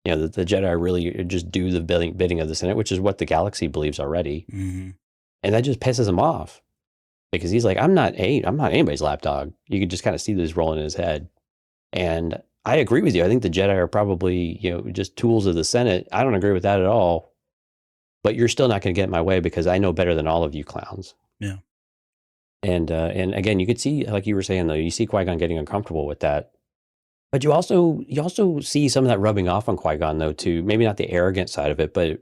The Jedi really just do the bidding of the Senate, which is what the galaxy believes already. Mm-hmm. And that just pisses him off, because he's like, I'm not anybody's lapdog. You can just kind of see this rolling in his head. And I agree with you. I think the Jedi are probably, just tools of the Senate. I don't agree with that at all. But you're still not going to get in my way, because I know better than all of you clowns. Yeah. And again, you could see, like you were saying, though, you see Qui-Gon getting uncomfortable with that. But you also see some of that rubbing off on Qui-Gon, though, too. Maybe not the arrogant side of it, but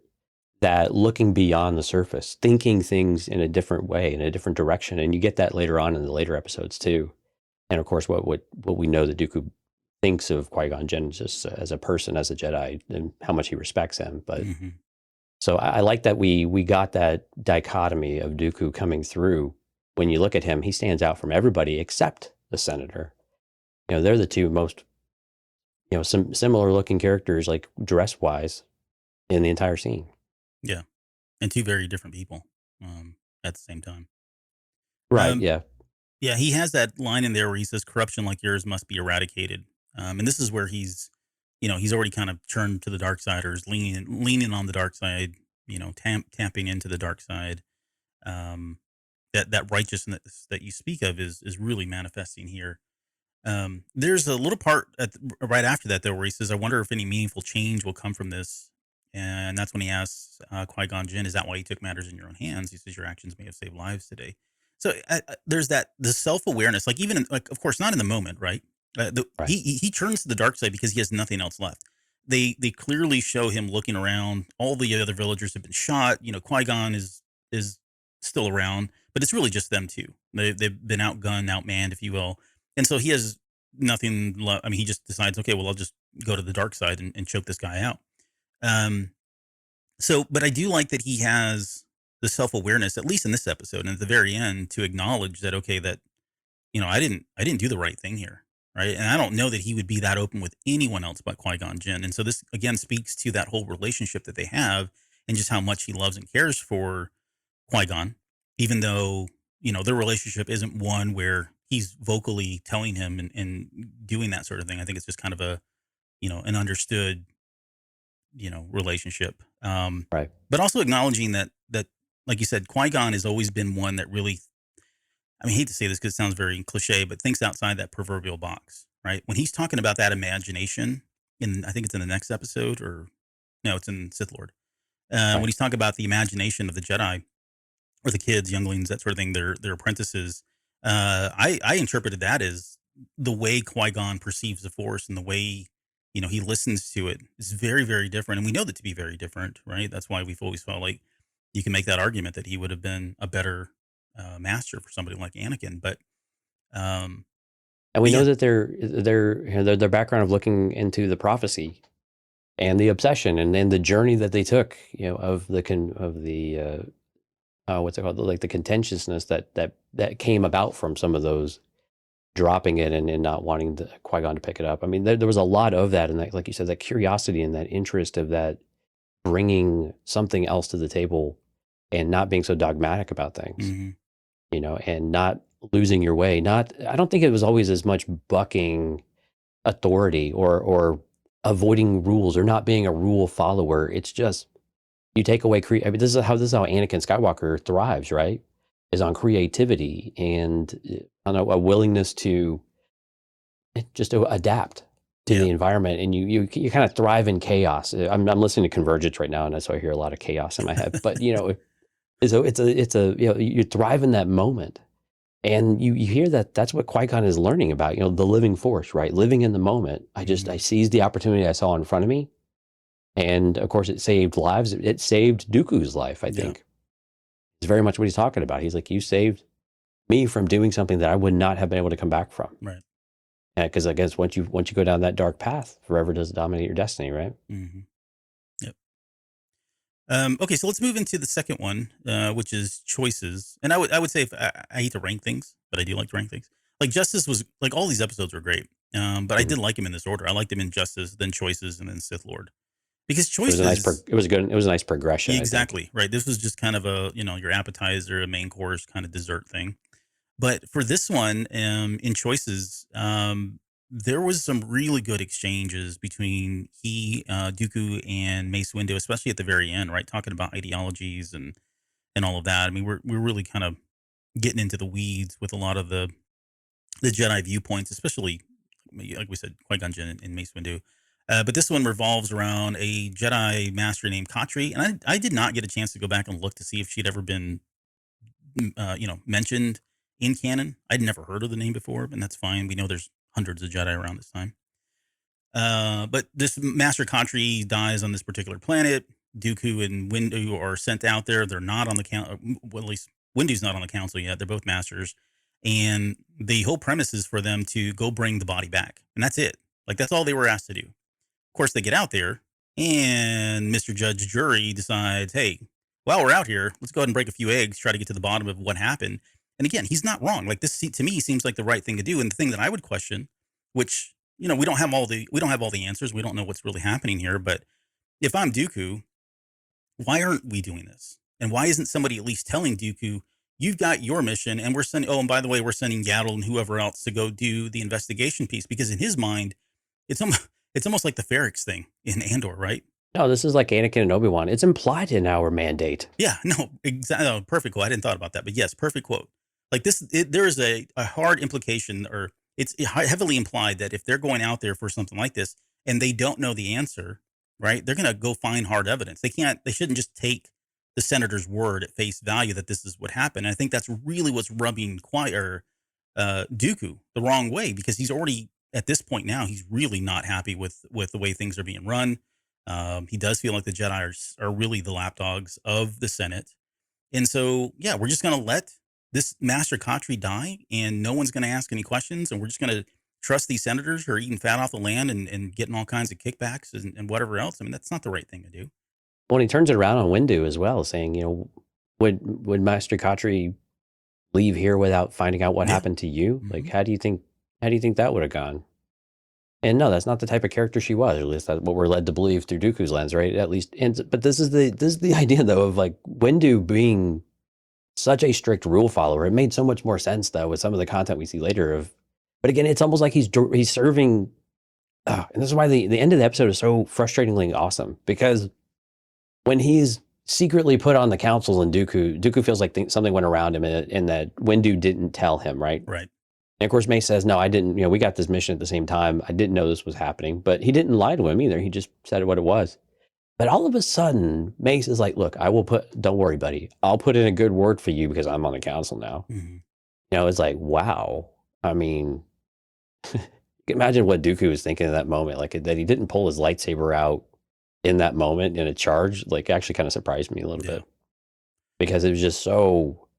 that looking beyond the surface, thinking things in a different way, in a different direction. And you get that later on in the later episodes, too. And of course, what we know that Dooku thinks of Qui-Gon Jinn just as a person, as a Jedi, and how much he respects him. But mm-hmm. So I like that we got that dichotomy of Dooku coming through. When you look at him, he stands out from everybody except the Senator. They're the two most, some similar looking characters, like dress wise, in the entire scene. Yeah. And two very different people at the same time. Right. Um, Yeah. yeah, he has that line in there where he says, "Corruption like yours must be eradicated." And this is where he's already kind of turned to the dark side, or is leaning on the dark side. Tamping into the dark side. Um, that righteousness that you speak of is really manifesting here. There's a little part right after that though, where he says, "I wonder if any meaningful change will come from this." And that's when he asks Qui-Gon Jinn, "Is that why you took matters in your own hands?" He says, "Your actions may have saved lives today." So there's the self awareness, like even like of course not in the moment, right? Right. He turns to the dark side because he has nothing else left. They clearly show him looking around. All the other villagers have been shot. Qui-Gon is still around, but it's really just them two. They've been outgunned, outmanned, if you will, and so he has nothing left. I mean, he just decides, okay, well, I'll just go to the dark side and choke this guy out. Um, but I do like that he has the self awareness, at least in this episode, and at the very end, to acknowledge that, okay, that I didn't do the right thing here, right? And I don't know that he would be that open with anyone else but Qui Gon Jinn. And so this again speaks to that whole relationship that they have, and just how much he loves and cares for Qui Gon, even though their relationship isn't one where he's vocally telling him and doing that sort of thing. I think it's just kind of an understood relationship. Right. But also acknowledging that like you said, Qui Gon has always been one that really. I mean, I hate to say this because it sounds very cliche, but thinks outside that proverbial box, right? When he's talking about that imagination, I think it's in the next episode, or no, it's in Sith Lord. When Right. he's talking about the imagination of the Jedi, or the kids, younglings, that sort of thing, their apprentices. I interpreted that as the way Qui Gon perceives the Force, and the way he listens to it is very, very different, and we know that to be very different, right? That's why we've always felt like you can make that argument that he would have been a better master for somebody like Anakin, um, And we but know yeah, that their background of looking into the prophecy and the obsession and then the journey that they took, of the what's it called, like the contentiousness that came about from some of those dropping it and not wanting Qui-Gon to pick it up. I mean, there was a lot of that, and that, like you said, that curiosity and that interest of that bringing something else to the table and not being so dogmatic about things, hmm and not losing your way. I don't think it was always as much bucking authority or avoiding rules or not being a rule follower. It's just you take away I mean, this is how Anakin Skywalker thrives, right? Is on creativity and on a willingness to just to adapt to yeah, the environment, and you kind of thrive in chaos. I'm listening to Convergence right now, and so I hear a lot of chaos in my head. But it's a you thrive in that moment, and you hear that's what Qui-Gon is learning about. The living force, right? Living in the moment. I hmm seized the opportunity I saw in front of me, and of course, it saved lives. It saved Dooku's life. I yeah, think it's very much what he's talking about. He's like, you saved me from doing something that I would not have been able to come back from. right, Because I guess once you go down that dark path, forever does dominate your destiny, right? hmm yep. Okay, so let's move into the second one, which is choices. And I would say, if I hate to rank things, but I do like to rank things. Like Justice was like, all these episodes were great, but I Mhm. did like him in this order. I liked him in Justice, then Choices, and then Sith Lord, because It was a nice. Choices. It was good. It was a nice progression, I think. Exactly right. This was just kind of a your appetizer, a main course, kind of dessert thing. But for this one, in Choices, there was some really good exchanges between Dooku, and Mace Windu, especially at the very end, right? Talking about ideologies and all of that. I mean, we're really kind of getting into the weeds with a lot of the Jedi viewpoints, especially like we said, Qui Gon Jinn and Mace Windu. But this one revolves around a Jedi master named Katri, and I did not get a chance to go back and look to see if she'd ever been mentioned in canon. I'd never heard of the name before, and that's fine. We know there's hundreds of Jedi around this time. But this Master Katri dies on this particular planet. Dooku and Windu are sent out there. They're not on the council. Well, at least Windu's not on the council yet. They're both masters. And the whole premise is for them to go bring the body back. And that's it. Like, that's all they were asked to do. Of course, they get out there, and Mr. Judge Jury decides, hey, while we're out here, let's go ahead and break a few eggs, try to get to the bottom of what happened. And again, he's not wrong. Like, this to me seems like the right thing to do. And the thing that I would question, which we don't have all the answers. We don't know what's really happening here. But if I'm Dooku, why aren't we doing this? And why isn't somebody at least telling Dooku, you've got your mission, and we're sending. Oh, and by the way, we're sending Yaddle and whoever else to go do the investigation piece because in his mind, it's almost like the Ferrix thing in Andor, right? No, this is like Anakin and Obi-Wan. It's implied in our mandate. Yeah, no, exactly. Oh, perfect quote. I didn't thought about that, but yes, perfect quote. Like this, there is a hard implication, or it's heavily implied that if they're going out there for something like this and they don't know the answer, right? They're going to go find hard evidence. They shouldn't just take the senator's word at face value that this is what happened. And I think that's really what's rubbing Dooku the wrong way because he's already at this point now he's really not happy with the way things are being run. He does feel like the Jedi are really the lapdogs of the Senate. And so, yeah, we're just going to let this Master Khatri die and no one's going to ask any questions. And we're just going to trust these senators who are eating fat off the land and getting all kinds of kickbacks and whatever else. I mean, that's not the right thing to do. When he turns it around on Windu as well, saying, would Master Khatri leave here without finding out what happened to you? Mm-hmm. Like, how do you think that would have gone? And no, that's not the type of character she was. At least that's what we're led to believe through Dooku's lens, right? At least, but this is the idea though of like Windu being such a strict rule follower. It made so much more sense though with some of the content we see later. But again, it's almost like he's serving. And this is why the end of the episode is so frustratingly awesome because when he's secretly put on the council and Dooku feels like something went around him and that Windu didn't tell him, right? Right. And of course, Mace says, no, I didn't, we got this mission at the same time. I didn't know this was happening, but he didn't lie to him either. He just said what it was. But all of a sudden, Mace is like, look, don't worry, buddy. I'll put in a good word for you because I'm on the council now. Mm-hmm. It's like, wow. I mean, imagine what Dooku was thinking in that moment, like that he didn't pull his lightsaber out in that moment in a charge, like actually kind of surprised me a little bit because it was just so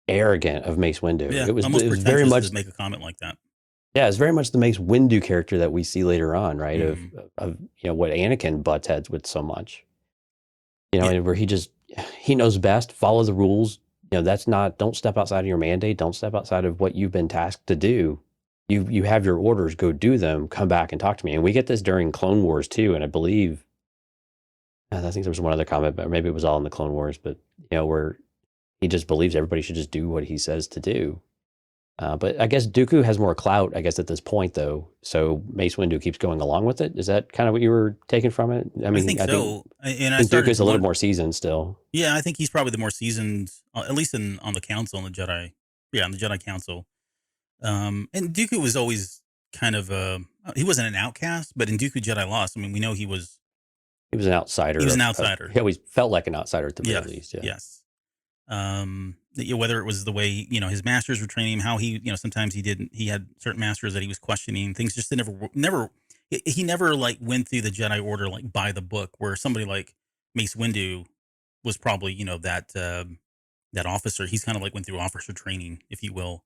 arrogant of Mace Windu. Yeah, it was very much to make a comment like that. Yeah, it's very much the Mace Windu character that we see later on, right? Mm-hmm. Of what Anakin butts heads with so much. And where he knows best, follow the rules. Don't step outside of your mandate, don't step outside of what you've been tasked to do. You have your orders, go do them, come back and talk to me. And we get this during Clone Wars too, and I believe I think there was one other comment, but maybe it was all in the Clone Wars, but where he just believes everybody should just do what he says to do. But I guess Dooku has more clout, I guess, at this point, though. So Mace Windu keeps going along with it. Is that kind of what you were taking from it? I mean, I think so. I think Dooku's a little more seasoned still. Yeah, I think he's probably the more seasoned, at least on the Council, on the Jedi. Yeah, on the Jedi Council. And Dooku was always kind of he wasn't an outcast, but in Dooku Jedi Lost, I mean, we know he was an outsider. He was an outsider. He always felt like an outsider at the very least. Yeah. Yes. Whether it was the way his masters were training him, how he sometimes he had certain masters that he was questioning, things just he never like went through the Jedi Order like by the book, where somebody like Mace Windu was probably that officer. He's kind of like went through officer training, if you will.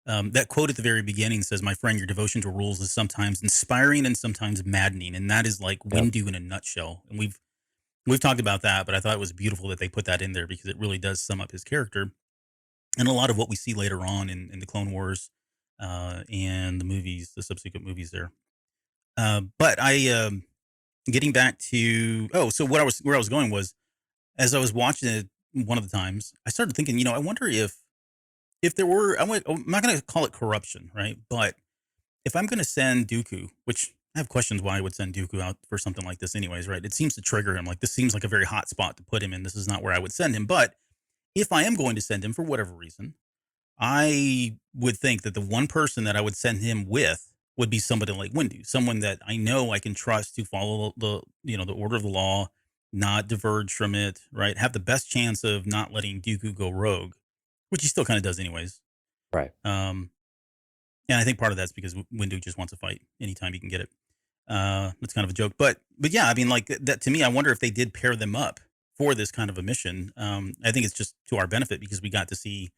That quote at the very beginning says, "My friend, your devotion to rules is sometimes inspiring and sometimes maddening," and that is like Windu in a nutshell. And we've talked about that, but I thought it was beautiful that they put that in there because it really does sum up his character and a lot of what we see later on in the Clone Wars and the movies, the subsequent movies there. But getting back to so where I was going was, as I was watching it one of the times, I started thinking, I wonder if there were, I'm not going to call it corruption, right? But if I'm going to send Dooku, which I have questions why I would send Dooku out for something like this anyways, right? It seems to trigger him. Like, this seems like a very hot spot to put him in. This is not where I would send him. But if I am going to send him for whatever reason, I would think that the one person that I would send him with would be somebody like Windu, someone that I know I can trust to follow the order of the law, not diverge from it, right? Have the best chance of not letting Dooku go rogue, which he still kind of does anyways. Right. And I think part of that's because Windu just wants to fight anytime he can get it. That's kind of a joke, but yeah, I mean, like that to me, I wonder if they did pair them up for this kind of a mission. I think it's just to our benefit because we got to see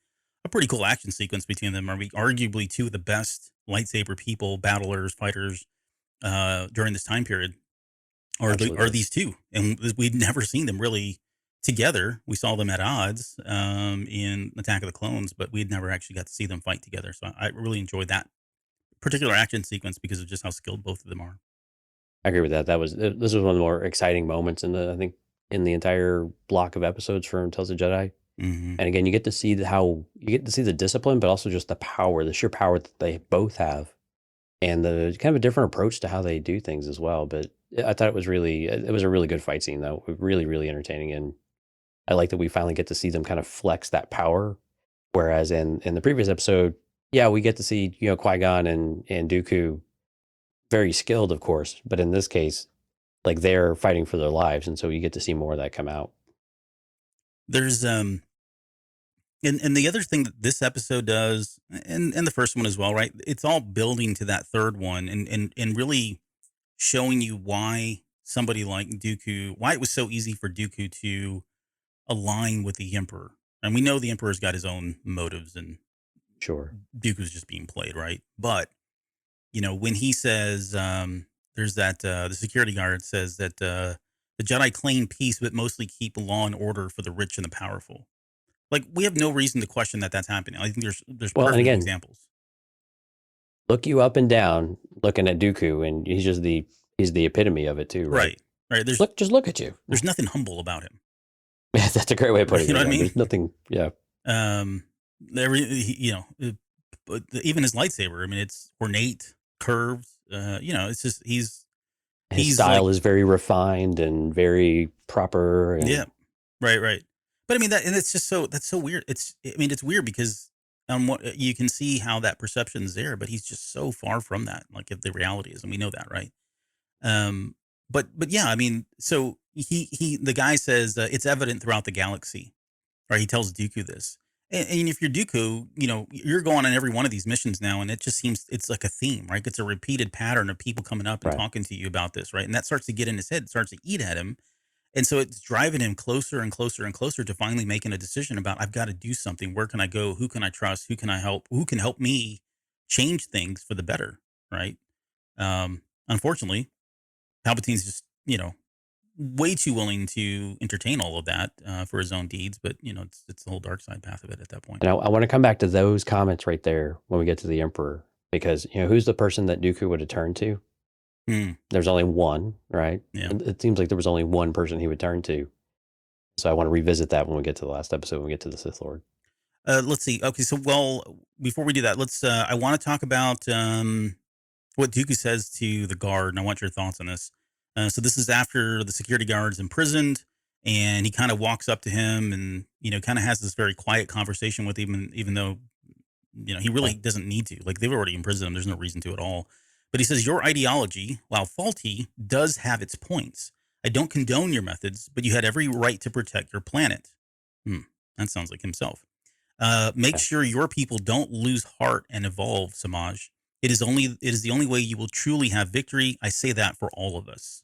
a pretty cool action sequence between them. Are we arguably two of the best lightsaber people, battlers, fighters during this time period? Or are these two? And we'd never seen them really together. We saw them at odds in Attack of the Clones, but we'd never actually got to see them fight together. So I really enjoyed that particular action sequence because of just how skilled both of them are. I agree with that. This was one of the more exciting moments in the entire block of episodes for Tales of Jedi. Mm-hmm. And again, you get to see the discipline, but also just the power, the sheer power that they both have, and the kind of a different approach to how they do things as well. But I thought it was a really good fight scene, though. Really, really entertaining. And I like that we finally get to see them kind of flex that power. Whereas in the previous episode, yeah, we get to see, Qui-Gon and Dooku very skilled, of course. But in this case, like, they're fighting for their lives. And so you get to see more of that come out. There's and the other thing that this episode does, and the first one as well, right? It's all building to that third one, and really showing you why somebody like Dooku, why it was so easy for Dooku to align with the Emperor. And we know the Emperor's got his own motives, and Sure. Dooku's just being played, right? But when he says, there's that the security guard says that the Jedi claim peace, but mostly keep law and order for the rich and the powerful. Like, we have no reason to question that that's happening. I think there's Well, and perfect again, examples. look you up and down looking at Dooku, and he's the epitome of it too, right? Right. Just look at you. There's nothing humble about him. That's a great way of putting it. You know what I mean? There's nothing. Yeah. But even his lightsaber, I mean, it's ornate, curves. It's just His he's style like, is very refined and very proper. And yeah, right. But I mean and it's just that's so weird. It's weird because what you can see how that perception's there, but he's just so far from that, like, if the reality is, and we know that, right? But yeah, I mean, so the guy says it's evident throughout the galaxy, right? He tells Dooku this, and if you're Dooku, you're going on every one of these missions now, and it just seems it's like a theme, right? It's a repeated pattern of people coming up and Right. talking to you about this, right? And that starts to get in his head, starts to eat at him. And so it's driving him closer and closer and closer to finally making a decision about, I've got to do something. Where can I go? Who can I trust? Who can I help? Who can help me change things for the better? Right. Unfortunately, Palpatine's just, way too willing to entertain all of that for his own deeds. But, it's the whole dark side path of it at that point. And I want to come back to those comments right there when we get to the Emperor, because who's the person that Dooku would have turned to? There's only one, right? Yeah. It seems like there was only one person he would turn to. So I want to revisit that when we get to the last episode, when we get to the Sith Lord. Let's see. Okay, so before we do that, let's. I want to talk about what Dooku says to the guard, and I want your thoughts on this. So this is after the security guard's imprisoned, and he kind of walks up to him, and kind of has this very quiet conversation with him, even though he really doesn't need to. Like, they've already imprisoned him. There's no reason to at all. But he says, your ideology, while faulty, does have its points. I don't condone your methods, but you had every right to protect your planet. That sounds like himself. Make sure your people don't lose heart and evolve, Samaj. It is the only way you will truly have victory. I say that for all of us.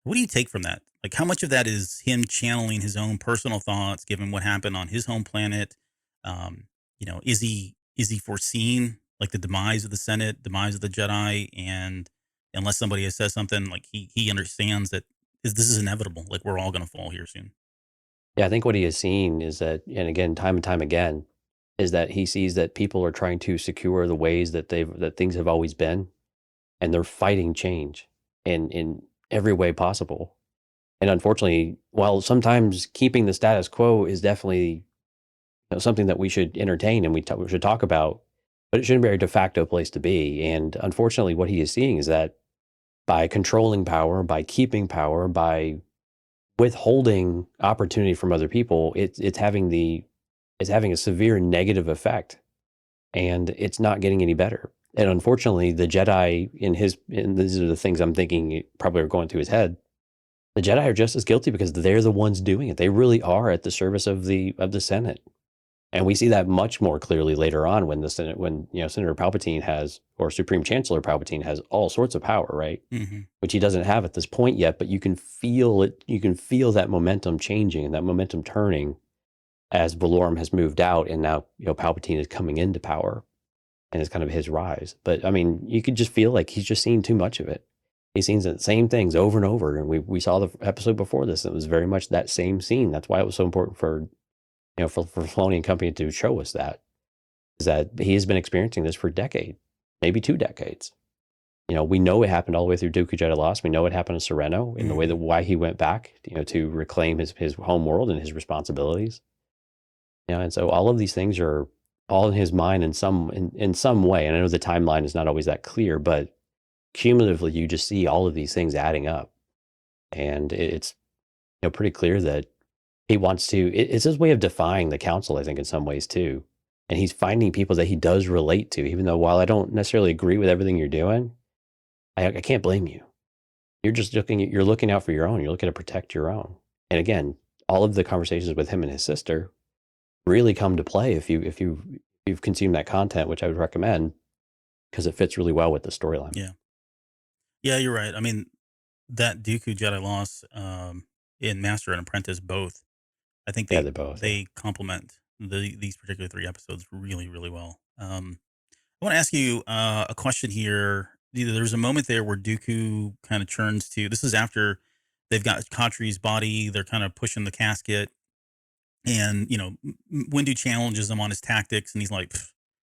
What do you take from that? Like, how much of that is him channeling his own personal thoughts, given what happened on his home planet? Is he foreseeing, like, the demise of the Senate, demise of the Jedi, and unless somebody has said something, like, he understands that this is inevitable. Like, we're all going to fall here soon. Yeah, I think what he has seen is that, and again, time and time again, is that he sees that people are trying to secure the ways that things have always been, and they're fighting change in every way possible. And unfortunately, while sometimes keeping the status quo is definitely something that we should entertain and we should talk about, but it shouldn't be a de facto place to be. And unfortunately, what he is seeing is that by controlling power, by keeping power, by withholding opportunity from other people, it's having a severe negative effect, and it's not getting any better. And unfortunately, the Jedi, and these are the things I'm thinking probably are going through his head, the Jedi are just as guilty because they're the ones doing it. They really are at the service of the Senate. And we see that much more clearly later on when Senator Palpatine has, or Supreme Chancellor Palpatine has, all sorts of power, right? Mm-hmm. Which he doesn't have at this point yet, but you can feel it. You can feel that momentum changing and that momentum turning as Valorum has moved out, and now Palpatine is coming into power, and it's kind of his rise. But I mean, you could just feel like he's just seen too much of it. He's seen the same things over and over, and we saw the episode before this. It was very much that same scene. That's why it was so important for Filoni and company to show us that, is that he has been experiencing this for a decade, maybe 2 decades. We know it happened all the way through Dooku Jedi Lost. We know it happened in Sereno in the way that why he went back, to reclaim his home world and his responsibilities. And so all of these things are all in his mind in some way. And I know the timeline is not always that clear, but cumulatively, you just see all of these things adding up, and it's pretty clear that he wants to. It's his way of defying the council, I think, in some ways too. And he's finding people that he does relate to, even though while I don't necessarily agree with everything you're doing, I can't blame you. You're looking out for your own. You're looking to protect your own. And again, all of the conversations with him and his sister really come to play if you've consumed that content, which I would recommend because it fits really well with the storyline. Yeah, you're right. I mean, that Dooku Jedi loss in Master and Apprentice both, I think They both. they complement these particular 3 episodes really, really well. I want to ask you a question here. There's a moment there where Dooku kind of turns to. This is after they've got Katri's body. They're kind of pushing the casket, and Windu challenges him on his tactics, and he's like,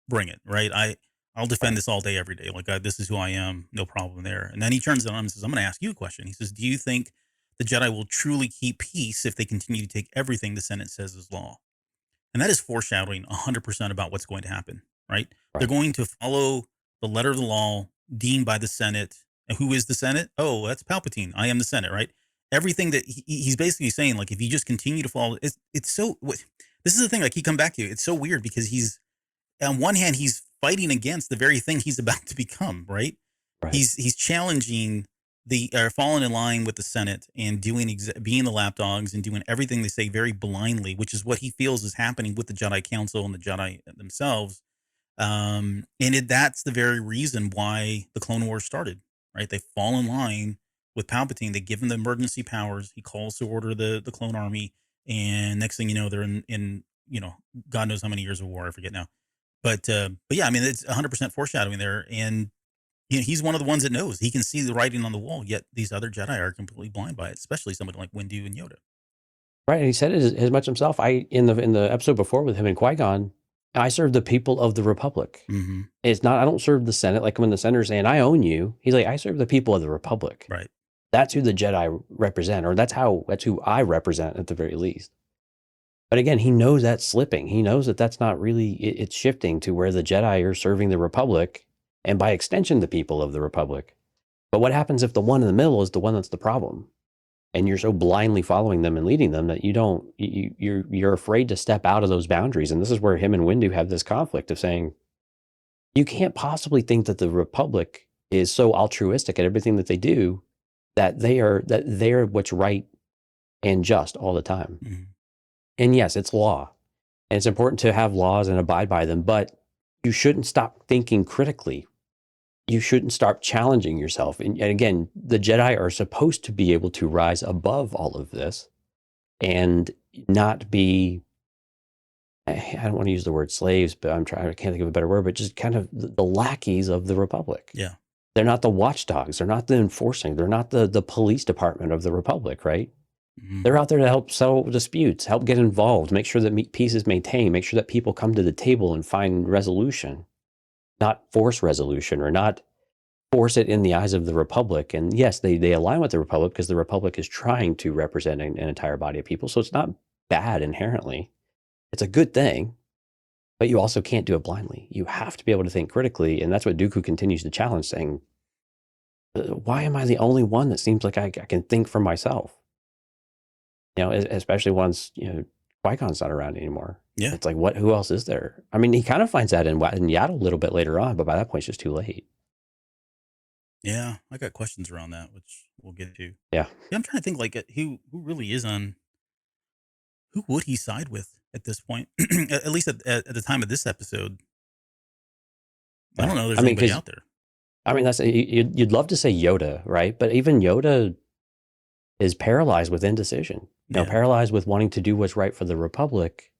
"Bring it, right? I'll defend this all day, every day. Like this is who I am, no problem there." And then he turns on him and says, "I'm going to ask you a question." He says, "Do you think the Jedi will truly keep peace if they continue to take everything the Senate says is law?" And that is foreshadowing 100% about what's going to happen, right? They're going to follow the letter of the law deemed by the Senate. And who is the Senate? Oh, that's Palpatine. I am the Senate, right? Everything that he's basically saying, like, if you just continue to follow, it's so. This is the thing I keep coming back to. It's so weird because he's, on one hand, he's fighting against the very thing he's about to become, right? He's challenging falling in line with the Senate and being the lapdogs and doing everything they say very blindly, which is what he feels is happening with the Jedi Council and the Jedi themselves. That's the very reason why the Clone Wars started, right? They fall in line with Palpatine. They give him the emergency powers. He calls to order the clone army, and next thing you know, they're in God knows how many years of war. I forget now, but yeah, I mean, it's 100% foreshadowing there, and he's one of the ones that knows. He can see the writing on the wall, yet these other Jedi are completely blind by it, especially somebody like Windu and Yoda. Right, and he said it as much himself. In the episode before with him and Qui-Gon, I serve the people of the Republic. Mm-hmm. It's not. I don't serve the Senate. Like when the senator's saying, "I own you," he's like, "I serve the people of the Republic." Right. That's who the Jedi represent, or that's who I represent at the very least. But again, he knows that's slipping. He knows that that's not really. It's shifting to where the Jedi are serving the Republic, and by extension, the people of the Republic. But what happens if the one in the middle is the one that's the problem? And you're so blindly following them and leading them that you're afraid to step out of those boundaries. And this is where him and Windu have this conflict of saying, you can't possibly think that the Republic is so altruistic at everything that they do that they're what's right and just all the time. Mm-hmm. And yes, it's law, and it's important to have laws and abide by them, but you shouldn't stop thinking critically. You shouldn't start challenging yourself. And again, the Jedi are supposed to be able to rise above all of this and not be, I don't want to use the word slaves, but I can't think of a better word, but just kind of the lackeys of the Republic. Yeah. They're not the watchdogs. They're not the enforcing. They're not the police department of the Republic, right? Mm-hmm. They're out there to help settle disputes, help get involved, make sure that peace is maintained, make sure that people come to the table and find resolution. Not force resolution or not force it in the eyes of the Republic. And yes, they align with the Republic because the Republic is trying to represent an entire body of people. So it's not bad inherently. It's a good thing, but you also can't do it blindly. You have to be able to think critically. And that's what Dooku continues to challenge, saying, why am I the only one that seems like I can think for myself? Especially once, Qui-Gon's not around anymore. Yeah. It's like, who else is there? I mean, he kind of finds that in Yaddle a little bit later on, but by that point, it's just too late. Yeah, I got questions around that, which we'll get to. Yeah. I'm trying to think, like, who really is who would he side with at this point? At least at the time of this episode. I don't know. There's anybody out there. I mean, you'd love to say Yoda, right? But even Yoda is paralyzed with indecision. Paralyzed with wanting to do what's right for the Republic,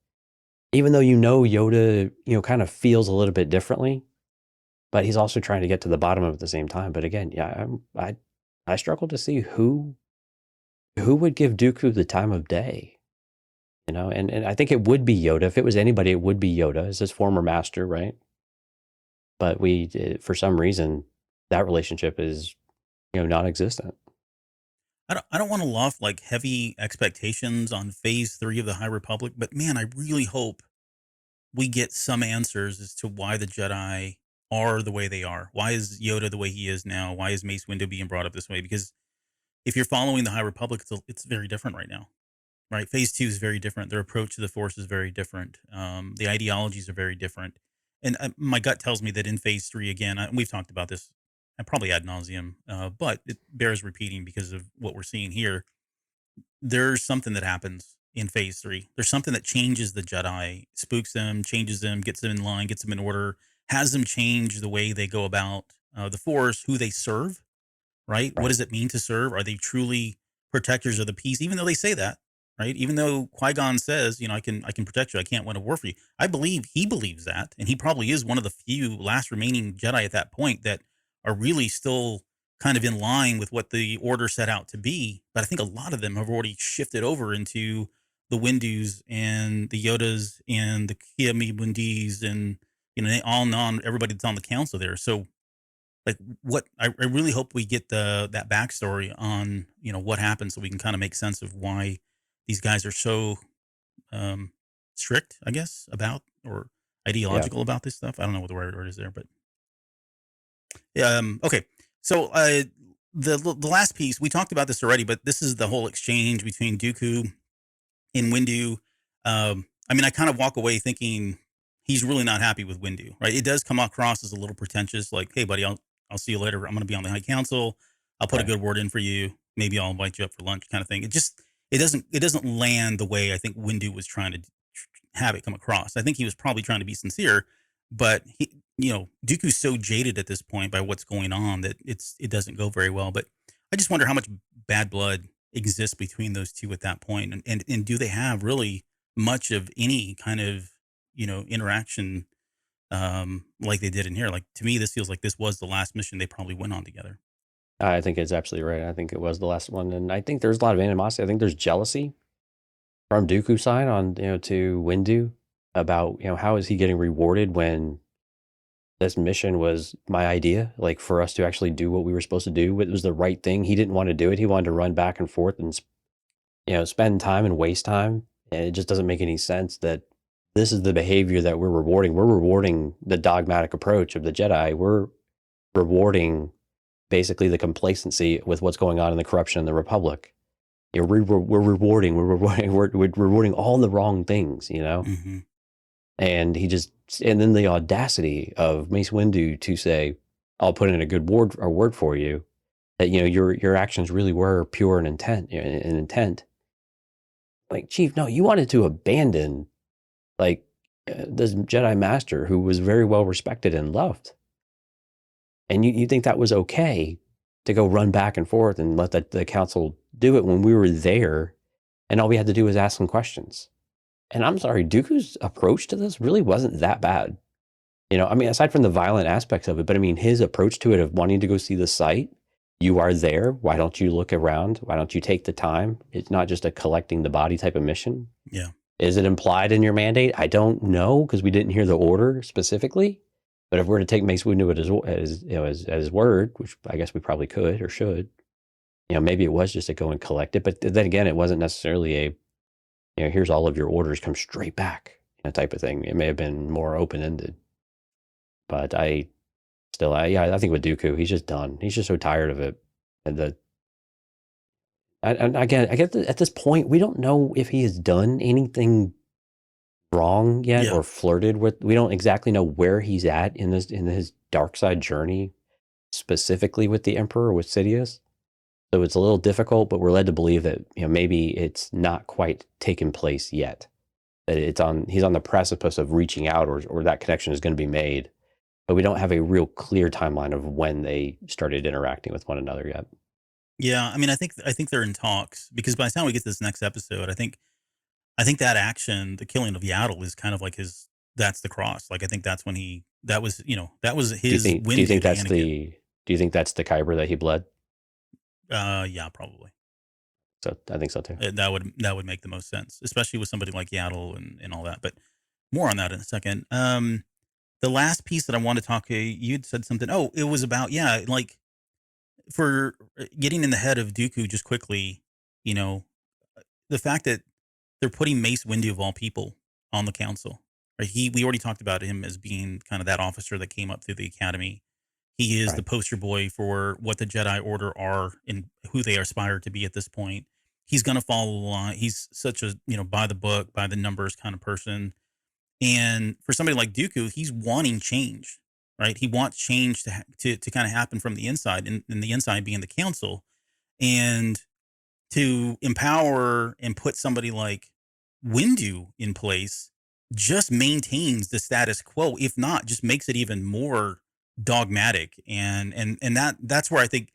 even though Yoda, kind of feels a little bit differently, but he's also trying to get to the bottom of it at the same time. But again, I struggle to see who would give Dooku the time of day, and I think it would be Yoda. If it was anybody, it would be Yoda as his former master, right? But for some reason, that relationship is, non-existent. I don't want to loft like heavy expectations on Phase 3 of the High Republic, but man, I really hope we get some answers as to why the Jedi are the way they are. Why is Yoda the way he is now? Why is Mace Windu being brought up this way? Because if you're following the High Republic, it's very different right now, right? Phase 2 is very different. Their approach to the Force is very different. The ideologies are very different. And my gut tells me that in Phase 3, again, we've talked about this probably ad nauseum, but it bears repeating because of what we're seeing here. There's something that happens in Phase 3. There's something that changes the Jedi, spooks them, changes them, gets them in line, gets them in order, has them change the way they go about the Force, who they serve, right? What Right. does it mean to serve? Are they truly protectors of the peace? Even though they say that, right? Even though Qui-Gon says, I can protect you. I can't win a war for you. I believe he believes that. And he probably is one of the few last remaining Jedi at that point that are really still kind of in line with what the order set out to be. But I think a lot of them have already shifted over into the Windus and the Yodas and the Kiamibundis and, on and on, everybody that's on the council there. So, like, what I really hope we get that backstory on what happened, so we can kind of make sense of why these guys are so um, strict, I guess, about or Yeah. ideological about this stuff. I don't know what the right word is there, but okay. So the last piece, we talked about this already, but this is the whole exchange between Dooku and Windu. I mean, I kind of walk away thinking he's really not happy with Windu, right? It does come across as a little pretentious, like, "Hey, buddy, I'll see you later. I'm going to be on the High Council. I'll put a Right. good word in for you. Maybe I'll invite you up for lunch," kind of thing. It doesn't land the way I think Windu was trying to have it come across. I think he was probably trying to be sincere, but Dooku's so jaded at this point by what's going on that it doesn't go very well. But I just wonder how much bad blood exists between those two at that point, and do they have really much of any kind of interaction like they did in here? Like, to me, this feels like this was the last mission they probably went on together. I think it's absolutely right. I think it was the last one, and I think there's a lot of animosity. I think there's jealousy from Dooku's side on to Windu about how is he getting rewarded when this mission was my idea, like for us to actually do what we were supposed to do. It was the right thing. He didn't want to do it. He wanted to run back and forth and spend time and waste time. And it just doesn't make any sense that this is the behavior that we're rewarding. We're rewarding the dogmatic approach of the Jedi. We're rewarding basically the complacency with what's going on in the corruption in the Republic. We're rewarding all the wrong things, Hmm. And and then the audacity of Mace Windu to say, "I'll put in a good word for you," that your actions really were pure and intent. Like, Chief, no, you wanted to abandon like this Jedi Master who was very well respected and loved, and you think that was okay to go run back and forth and let the council do it when we were there, and all we had to do was ask some questions. And I'm sorry, Dooku's approach to this really wasn't that bad. I mean, aside from the violent aspects of it, but I mean, his approach to it of wanting to go see the site, you are there. Why don't you look around? Why don't you take the time? It's not just a collecting the body type of mission. Yeah. Is it implied in your mandate? I don't know because we didn't hear the order specifically. But if we're to take Mace Windu at his word, which I guess we probably could or should, maybe it was just to go and collect it. But then again, it wasn't necessarily here's all of your orders, come straight back, type of thing. It may have been more open ended. But I think with Dooku, he's just done. He's just so tired of it. And again, I get that at this point, we don't know if he has done anything wrong yet Yeah. or flirted with. We don't exactly know where he's at in his dark side journey, specifically with the Emperor, with Sidious. So it's a little difficult, but we're led to believe that maybe it's not quite taken place yet. That he's on the precipice of reaching out, or that connection is going to be made. But we don't have a real clear timeline of when they started interacting with one another yet. Yeah, I mean, I think they're in talks, because by the time we get to this next episode, I think that action, the killing of Yaddle, is kind of like his. That's the cross. Like, I think that's when that was his Do you Windu think to that's Anakin. the Kyber that he bled? Yeah, probably. So I think so too. That would make the most sense, especially with somebody like Yaddle and all that. But more on that in a second. The last piece that I want to talk to you'd said something. Oh, it was about, yeah, like, for getting in the head of Dooku just quickly. You know, the fact that they're putting Mace Windu, of all people, on the council. Right? We already talked about him as being kind of that officer that came up through the academy. He is the Right. poster boy for what the Jedi Order are and who they aspire to be at this point. He's going to follow the line. He's such a, by the book, by the numbers kind of person. And for somebody like Dooku, he's wanting change, right? He wants change to kind of happen from the inside, and the inside being the council. And to empower and put somebody like Windu in place just maintains the status quo. If not, just makes it even more dogmatic. And that's where I think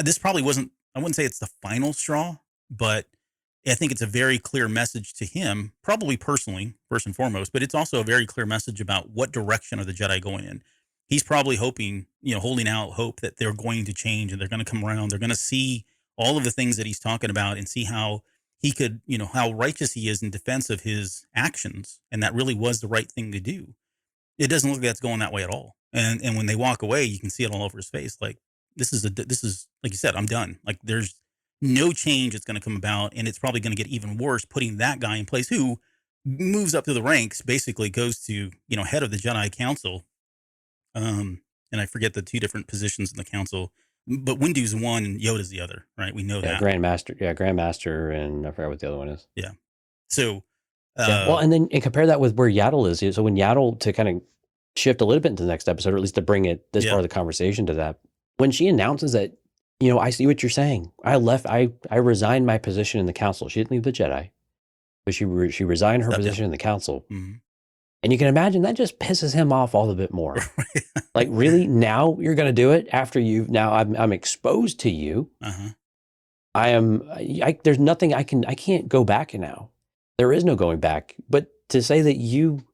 this probably wasn't. I wouldn't say it's the final straw, but I think it's a very clear message to him, probably personally, first and foremost. But it's also a very clear message about what direction are the Jedi going in. He's probably hoping, holding out hope that they're going to change and they're going to come around. They're going to see all of the things that he's talking about and see how he could, how righteous he is in defense of his actions. And that really was the right thing to do. It doesn't look like that's going that way at all. And when they walk away, you can see it all over his face. Like, this is like you said, I'm done. Like, there's no change that's going to come about. And it's probably going to get even worse putting that guy in place who moves up to the ranks, basically goes to, head of the Jedi Council. And I forget the two different positions in the council, but Windu's one and Yoda's the other, right? We know that. Grandmaster, and I forgot what the other one is. Yeah. So, well, and compare that with where Yaddle is. So when Yaddle, to kind of shift a little bit into the next episode, or at least to bring it this part of the conversation to that, when she announces that, I see what you're saying. I resigned my position in the council. She didn't leave the Jedi, but she resigned her position in the council. Mm-hmm. And you can imagine that just pisses him off all the bit more. Like, really? Now you're going to do it after I'm exposed to you. Uh-huh. There's nothing I can't go back now. There is no going back. But to say that you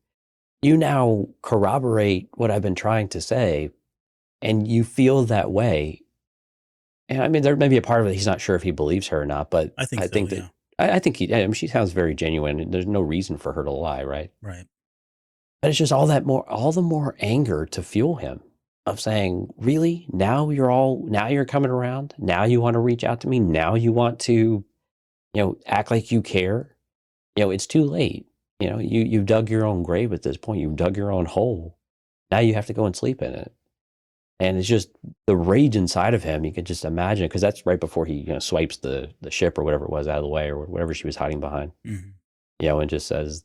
now corroborate what I've been trying to say and you feel that way. And I mean, there may be a part of it. He's not sure if he believes her or not, but I think she sounds very genuine. There's no reason for her to lie. Right. Right. But it's just all the more anger to fuel him of saying, really, now you're coming around. Now you want to reach out to me. Now you want to, act like you care. It's too late. You've dug your own grave at this point. You've dug your own hole. Now you have to go and sleep in it. And it's just the rage inside of him. You can just imagine, because that's right before he, swipes the ship or whatever it was out of the way, or whatever she was hiding behind, and just says,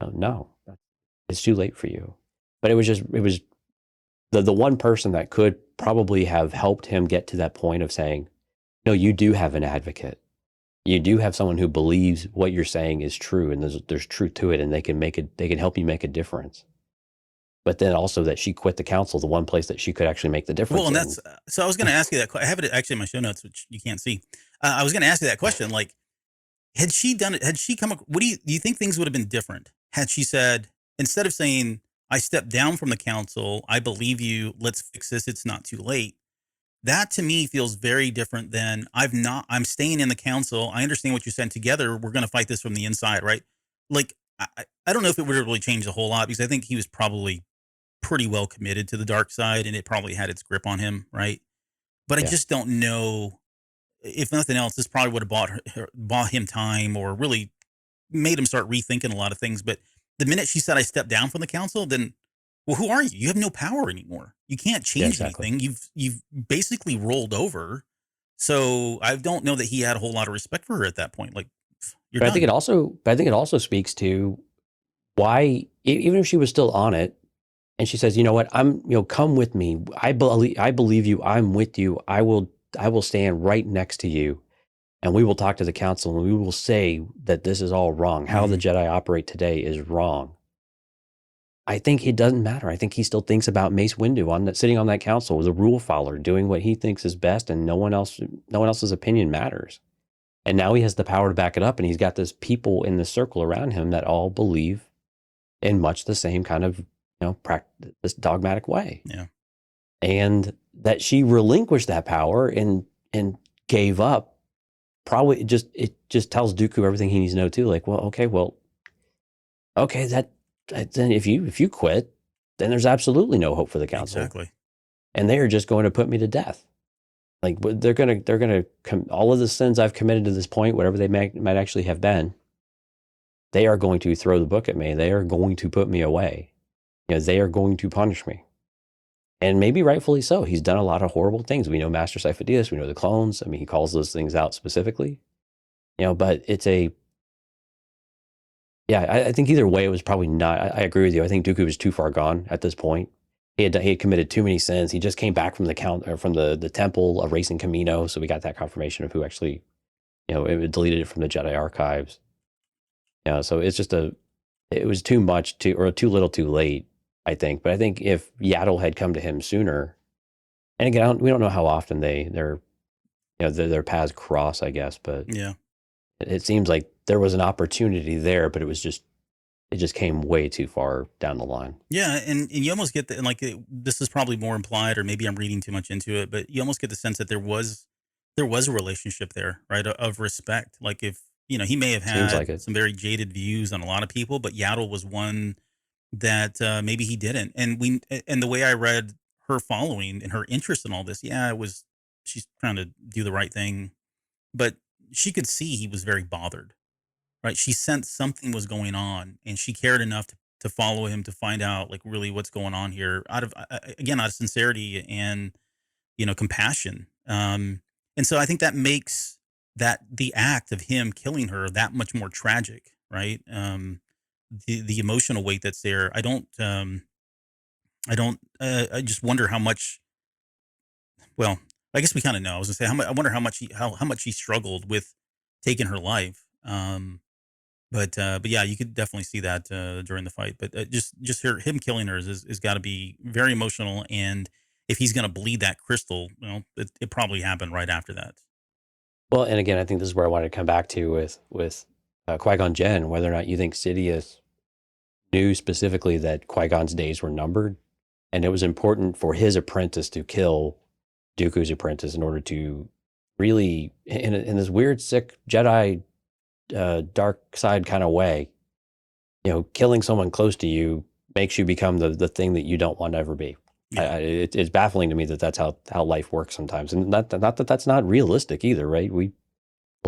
oh, no. It's too late for you. But it was the one person that could probably have helped him get to that point of saying, no, you do have an advocate. You do have someone who believes what you're saying is true, and there's truth to it, and they can help you make a difference. But then also that she quit the council, the one place that she could actually make the difference. Well, and that's so I was going to ask you that. I have it actually in my show notes, which you can't see. I was going to ask you that question. Like, had she done it? Had she come? What do you think things would have been different had she said, instead of saying, I stepped down from the council, I believe you, let's fix this, it's not too late. That to me feels very different than I'm staying in the council. I understand what you said. Together, we're going to fight this from the inside, right? Like, I don't know if it would have really changed a whole lot, because I think he was probably pretty well committed to the dark side and it probably had its grip on him, right? But I just don't know. If nothing else, this probably would have bought him time, or really made him start rethinking a lot of things. But the minute she said, I stepped down from the council, then, well, who are you? You have no power anymore. You can't change anything. You've basically rolled over. So I don't know that he had a whole lot of respect for her at that point. Like, you're done. I think it also speaks to why, even if she was still on it, and she says, you know what, come with me. I believe you. I'm with you. I will stand right next to you. And we will talk to the council, and we will say that this is all wrong. How the Jedi operate today is wrong. I think it doesn't matter. I think he still thinks about Mace Windu sitting on that council, the rule follower, doing what he thinks is best, and no one else's opinion matters. And now he has the power to back it up, and he's got this people in the circle around him that all believe in much the same kind of this dogmatic way. Yeah, and that she relinquished that power and gave up. Probably it just tells Dooku everything he needs to know too. Like, okay, that then if you quit, then there's absolutely no hope for the council. Exactly. And they are just going to put me to death. Like, they're gonna all of the sins I've committed to this point, whatever they might actually have been, they are going to throw the book at me. They are going to put me away. They are going to punish me. And maybe rightfully so. He's done a lot of horrible things. We know Master Sifo-Dyas. We know the clones. I mean, he calls those things out specifically. But it's I think either way, it was probably not. I agree with you. I think Dooku was too far gone at this point. He had committed too many sins. He just came back from the temple of Racing Camino, so we got that confirmation of who actually, it deleted it from the Jedi archives. So it's just it was too much, too little, too late, I think. But I think if Yaddle had come to him sooner, and again, we don't know how often their paths cross, I guess, but yeah, it seems like there was an opportunity there, but it just came way too far down the line. Yeah, and you almost get this is probably more implied, or maybe I'm reading too much into it, but you almost get the sense that there was a relationship there, right, of respect. Like if he may have had some very jaded views on a lot of people, but Yaddle was one that maybe he didn't. And the way I read her following and her interest in all this, she's trying to do the right thing, but she could see he was very bothered. Right. She sensed something was going on, and she cared enough to follow him to find out like really what's going on here out of sincerity and, compassion. And so I think that makes the act of him killing her that much more tragic. Right. The emotional weight that's there. I just wonder how much, well, I guess we kind of know. I was gonna say, I wonder how much he struggled with taking her life. But yeah, you could definitely see that during the fight. But just him killing her is got to be very emotional. And if he's going to bleed that crystal, it probably happened right after that. Well, and again, I think this is where I wanted to come back to with Qui-Gon Jinn, whether or not you think Sidious knew specifically that Qui-Gon's days were numbered, and it was important for his apprentice to kill Dooku's apprentice in order to really, in this weird, sick Jedi dark side kind of way, killing someone close to you makes you become the thing that you don't want to ever be. Yeah. It's baffling to me that that's how life works sometimes, and not that that's not realistic either, right? A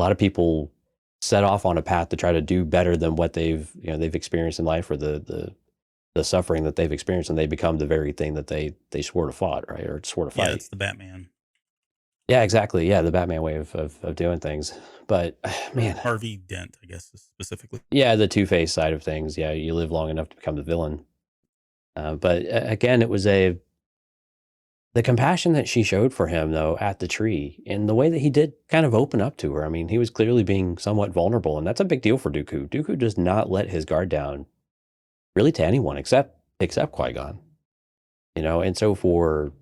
lot of people set off on a path to try to do better than what they've experienced in life, or the suffering that they've experienced, and they become the very thing that they swore to fight, right? Or swore to fight. Yeah, it's the Batman. Yeah, exactly. Yeah, the Batman way of doing things. But man, Harvey Dent, I guess specifically. Yeah, the Two-Face side of things. Yeah, you live long enough to become the villain. But again, it was the compassion that she showed for him, though, at the tree, and the way that he did kind of open up to her. I mean, he was clearly being somewhat vulnerable, and that's a big deal for Dooku. Dooku does not let his guard down, really, to anyone except Qui-Gon. And so for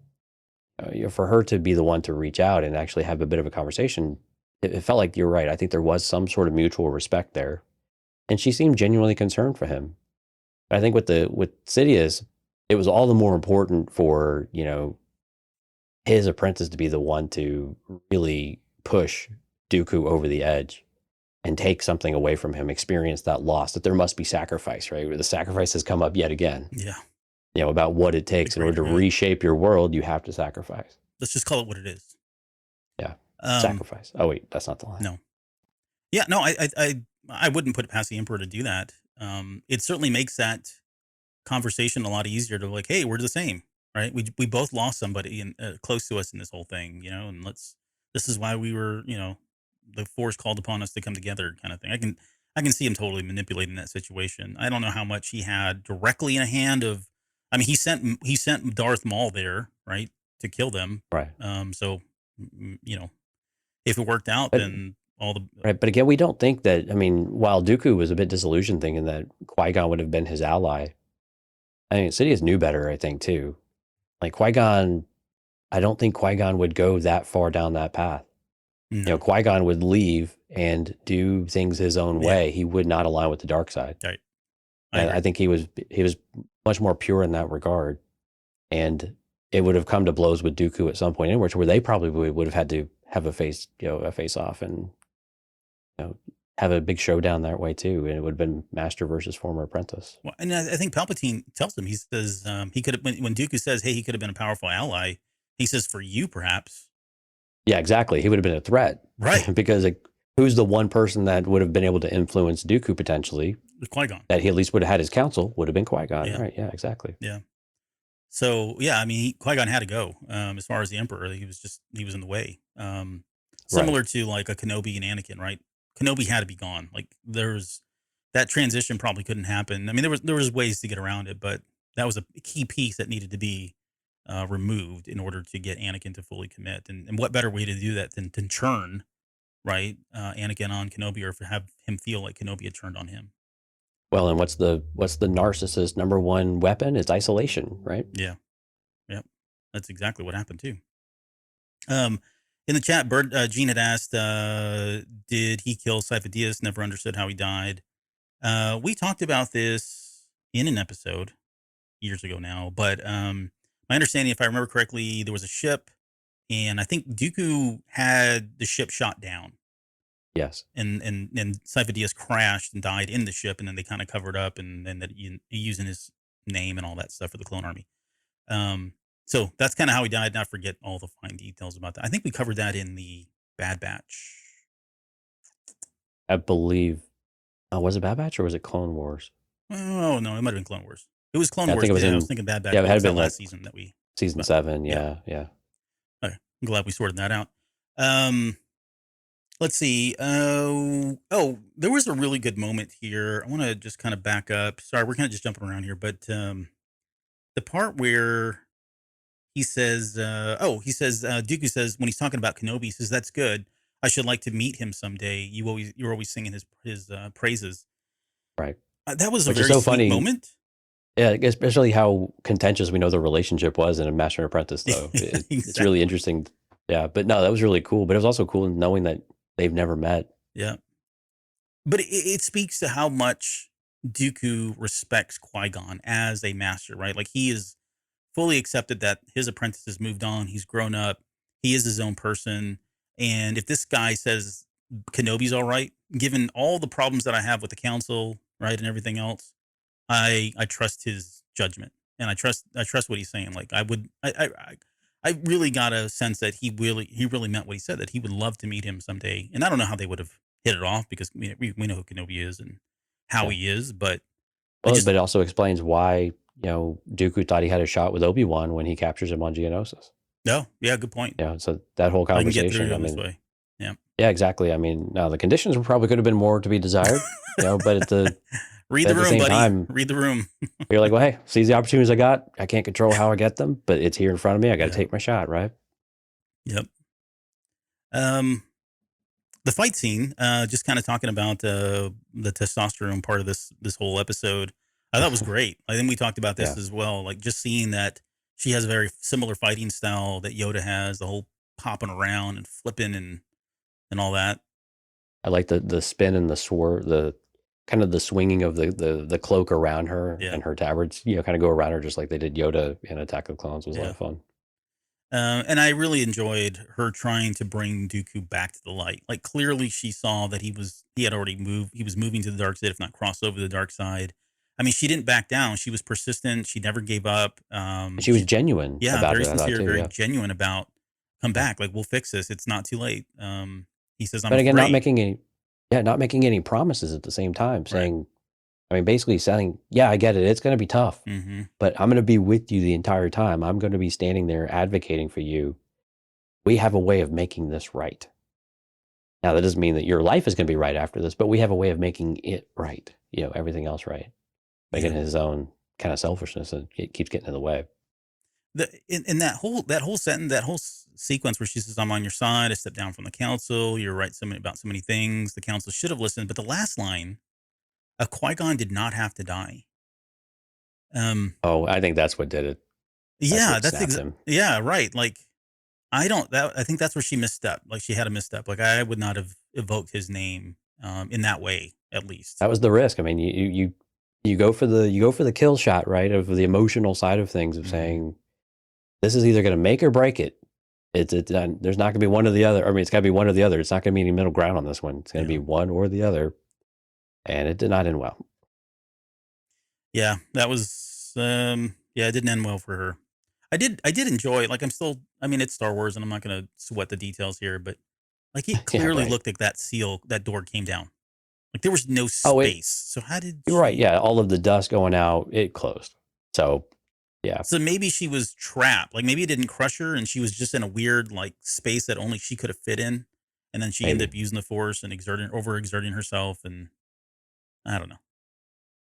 her to be the one to reach out and actually have a bit of a conversation, it felt like you're right. I think there was some sort of mutual respect there, and she seemed genuinely concerned for him. But I think with Sidious, it was all the more important for his apprentice to be the one to really push Dooku over the edge and take something away from him, experience that loss, that there must be sacrifice, right? Where the sacrifice has come up yet again. Yeah. About what it takes in order to reshape your world, you have to sacrifice. Let's just call it what it is. Yeah. Sacrifice. Oh wait, that's not the line. No. Yeah, no, I wouldn't put it past the Emperor to do that. It certainly makes that conversation a lot easier to like, hey, we're the same, right? We both lost somebody and close to us in this whole thing, and this is why we were, the Force called upon us to come together, kind of thing. I can see him totally manipulating that situation. I don't know how much he had directly in a hand of. I mean, he sent Darth Maul there, right, to kill them, right? So, if it worked out, then all the right. But again, we don't think that. I mean, while Dooku was a bit disillusioned, thinking that Qui-Gon would have been his ally, I mean, Sidious knew better, I think, too. Like Qui-Gon, I don't think Qui-Gon would go that far down that path. No. Qui-Gon would leave and do things his own way. He would not align with the dark side. Right. I think he was much more pure in that regard, and it would have come to blows with Dooku at some point inwards, where they probably would have had to have a face off, and have a big showdown that way too, and it would have been master versus former apprentice. Well, and I think Palpatine tells him, he says he could have, when Dooku says, hey, he could have been a powerful ally, he says, for you perhaps. Yeah, exactly. He would have been a threat, right? Because who's the one person that would have been able to influence Dooku potentially? Qui-Gon. That he at least would have had his counsel would have been Qui-Gon. Yeah. Right. Yeah, exactly. Yeah. So, yeah, I mean, Qui-Gon had to go. As far as the Emperor, he was in the way. Similar to like a Kenobi and Anakin, right? Kenobi had to be gone. Like that transition probably couldn't happen. I mean, there was ways to get around it, but that was a key piece that needed to be removed in order to get Anakin to fully commit. And what better way to do that than to turn, right? Anakin on Kenobi, or have him feel like Kenobi had turned on him. Well, and what's the narcissist's number one weapon? It's isolation, right? Yeah. Yep. That's exactly what happened too. In the chat, Gene had asked, did he kill Sifo-Dyas? Never understood how he died. We talked about this in an episode years ago now, but my understanding, if I remember correctly, there was a ship, and I think Dooku had the ship shot down. Yes. And Sifo-Dyas crashed and died in the ship, and then they kind of covered up, and then that using his name and all that stuff for the Clone Army. So that's kind of how he died. Not forget all the fine details about that. I think we covered that in the Bad Batch. I believe. Was it Bad Batch or was it Clone Wars? Oh no, it might have been Clone Wars. It was Clone Wars. I think it was I was thinking Bad Batch. Yeah, it had been last season that we season 7. Yeah. Okay. I'm glad we sorted that out. Let's see. There was a really good moment here. I want to just kind of back up. Sorry, we're kind of just jumping around here, but the part where he says, Dooku says, when he's talking about Kenobi, he says, "That's good. I should like to meet him someday. You're always singing his praises." Right. That was Which a very is so sweet funny moment. Yeah, especially how contentious we know the relationship was in a Master and Apprentice, though. Exactly. It's really interesting. Yeah, but no, that was really cool. But it was also cool knowing that they've never met. Yeah. But it speaks to how much Dooku respects Qui-Gon as a master, right? Like, he is fully accepted that his apprentice has moved on. He's grown up. He is his own person. And if this guy says Kenobi's all right, given all the problems that I have with the council, right, and everything else, I trust his judgment, and I trust what he's saying. Like, I really got a sense that he really meant what he said, that he would love to meet him someday. And I don't know how they would have hit it off, because we know who Kenobi is and how he is, but but it also explains why, Dooku thought he had a shot with Obi-Wan when he captures him on Geonosis. No, yeah, good point. Yeah, so that whole conversation. I can get through this way. Yeah. Yeah, exactly. I mean, now the conditions probably could have been more to be desired, but at the read the room, same buddy. Time, read the room. You're like, well, hey, seize the opportunities I got. I can't control how I get them, but it's here in front of me. I got to take my shot, right? Yep. The fight scene, just kind of talking about the testosterone part of this whole episode, I thought was great. I think we talked about this as well. Like, just seeing that she has a very similar fighting style that Yoda has, the whole popping around and flipping and all that. I like the spin and the swerve, the kind of the swinging of the cloak around her and her tabards, kind of go around her just like they did Yoda in Attack of the Clones. Was a lot of fun. And I really enjoyed her trying to bring Dooku back to the light. Like, clearly she saw that he had already moved. He was moving to the dark side, if not crossed over the dark side. I mean, she didn't back down. She was persistent. She never gave up. She was genuine. Yeah, about very it, sincere, very genuine about, come back. Like, we'll fix this. It's not too late. He says, but again, afraid. not making any promises at the same time, saying, I mean, basically saying, yeah, I get it. It's going to be tough, but I'm going to be with you the entire time. I'm going to be standing there advocating for you. We have a way of making this right. Now, that doesn't mean that your life is going to be right after this, but we have a way of making it right. Everything else right. Making his own kind of selfishness, and it keeps getting in the way. In that whole sentence, that whole sequence where she says, "I'm on your side. I stepped down from the council. You're right about so many things. The council should have listened." But the last line, Qui-Gon did not have to die. I think that's what did it. Yeah, right. Like, I think that's where she misstepped. Like, she had a misstep. Like, I would not have evoked his name in that way, at least. That was the risk. I mean, you go for the kill shot, right? Of the emotional side of things, of saying, this is either going to make or break it. There's not going to be one or the other. I mean, it's got to be one or the other. It's not going to be any middle ground on this one. It's going to be one or the other. And it did not end well. Yeah, that was, it didn't end well for her. I did enjoy it. Like, it's Star Wars, and I'm not going to sweat the details here, but like, it clearly looked like that door came down. Like there was no Oh, space. So how did you're right. she? Yeah, all of the dust going out, it closed. So, yeah, So maybe she was trapped. Like maybe it didn't crush her, and she was just in a weird like space that only she could have fit in. And then she ended maybe. up using the force and overexerting herself, and I don't know.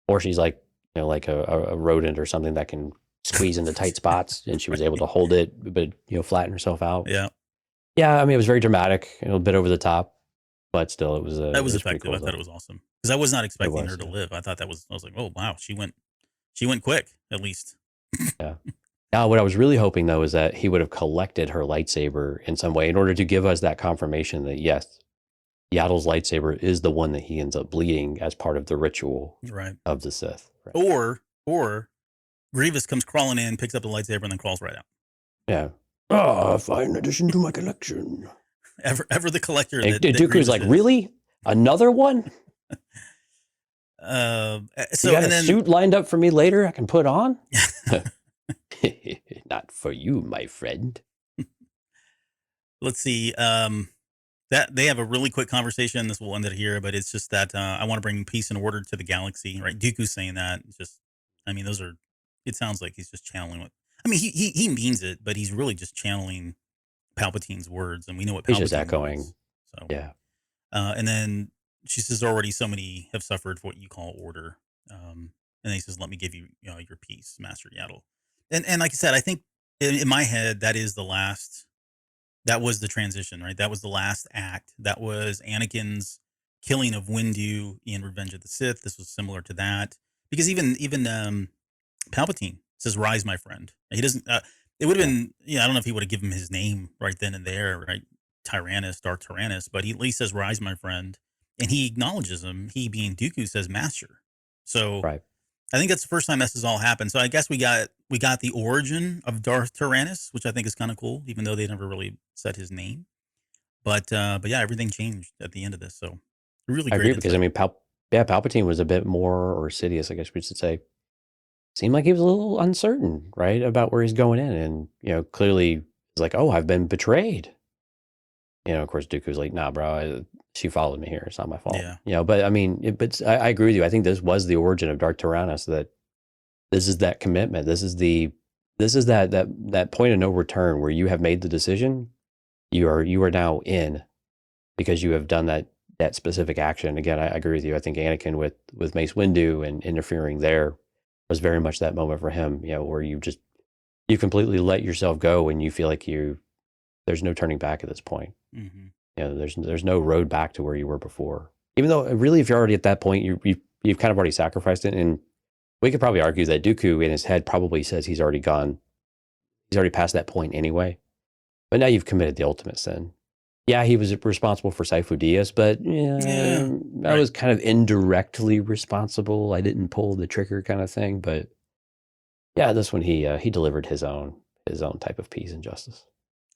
Or she's like, like a rodent or something that can squeeze into tight spots, and she was able to hold it, but flatten herself out. Yeah, Yeah, I mean, it was very dramatic, a bit over the top, but still, it that was was pretty effective. cool I thought though. it was awesome because I was not It expecting her was, to yeah. live. I thought that was. I was like, oh wow, she went quick at least. Yeah. Now, what I was really hoping though is that he would have collected her lightsaber in some way in order to give us that confirmation that yes, Yaddle's lightsaber is the one that he ends up bleeding as part of the ritual Right. of the Sith. Right. Or Grievous comes crawling in, picks up the lightsaber, and then crawls right out. Yeah. Ah, fine addition to my collection. Ever the collector And that Dooku's Grievous like, is. really? Another one? So You got and a then suit lined up for me later I can put on? Not for you, my friend. let's see. That they have a really quick conversation. This will end it here, but it's just that I want to bring peace and order to the galaxy. Right? Dooku's saying that. It's just, I mean, those are. It sounds like he's just channeling what. I mean, he means it, but he's really just channeling Palpatine's words, and we know what He's just Palpatine echoing. was. So Yeah. and then she says, "Already, so many have suffered for what you call order." And then he says, "Let me give you, your peace, Master Yaddle." And like I said, I think in my head that is the last. That was the transition, right? That was the last act. That was Anakin's killing of Windu in Revenge of the Sith. This was similar to that because even Palpatine says, "Rise, my friend." He doesn't. It would have been, I don't know if he would have given him his name right then and there, right? Tyrannus, Dark Tyrannus, but he at least says, "Rise, my friend," and he acknowledges him. He being Dooku says, "Master." So Right. I think that's the first time this has all happened. So I guess we got the origin of Darth Tyrannus, which I think is kind of cool, even though they never really said his name. But yeah, everything changed at the end of this. So really I great agree because, I insight. mean, Palpatine was a bit more, or Sidious, I guess we should say, seemed like he was a little uncertain, right, about where he's going in. And, clearly he's like, oh, I've been betrayed. Of course, Dooku's like, nah, bro, she followed me here. It's not my fault. Yeah. But I mean, I agree with you. I think this was the origin of Dark Tyrannus, that this is that commitment. This is that point of no return where you have made the decision. You are now in because you have done that specific action. Again, I agree with you. I think Anakin with Mace Windu and interfering there was very much that moment for him, where you completely let yourself go and you feel like there's no turning back at this point. Mm-hmm. There's no road back to where you were before. Even though really, if you're already at that point, you've kind of already sacrificed it. And we could probably argue that Dooku in his head probably says he's already gone. He's already past that point anyway. But now you've committed the ultimate sin. Yeah, he was responsible for Sifo Dyas, but I was kind of indirectly responsible. I didn't pull the trigger, kind of thing. But yeah, this one he delivered his own type of peace and justice.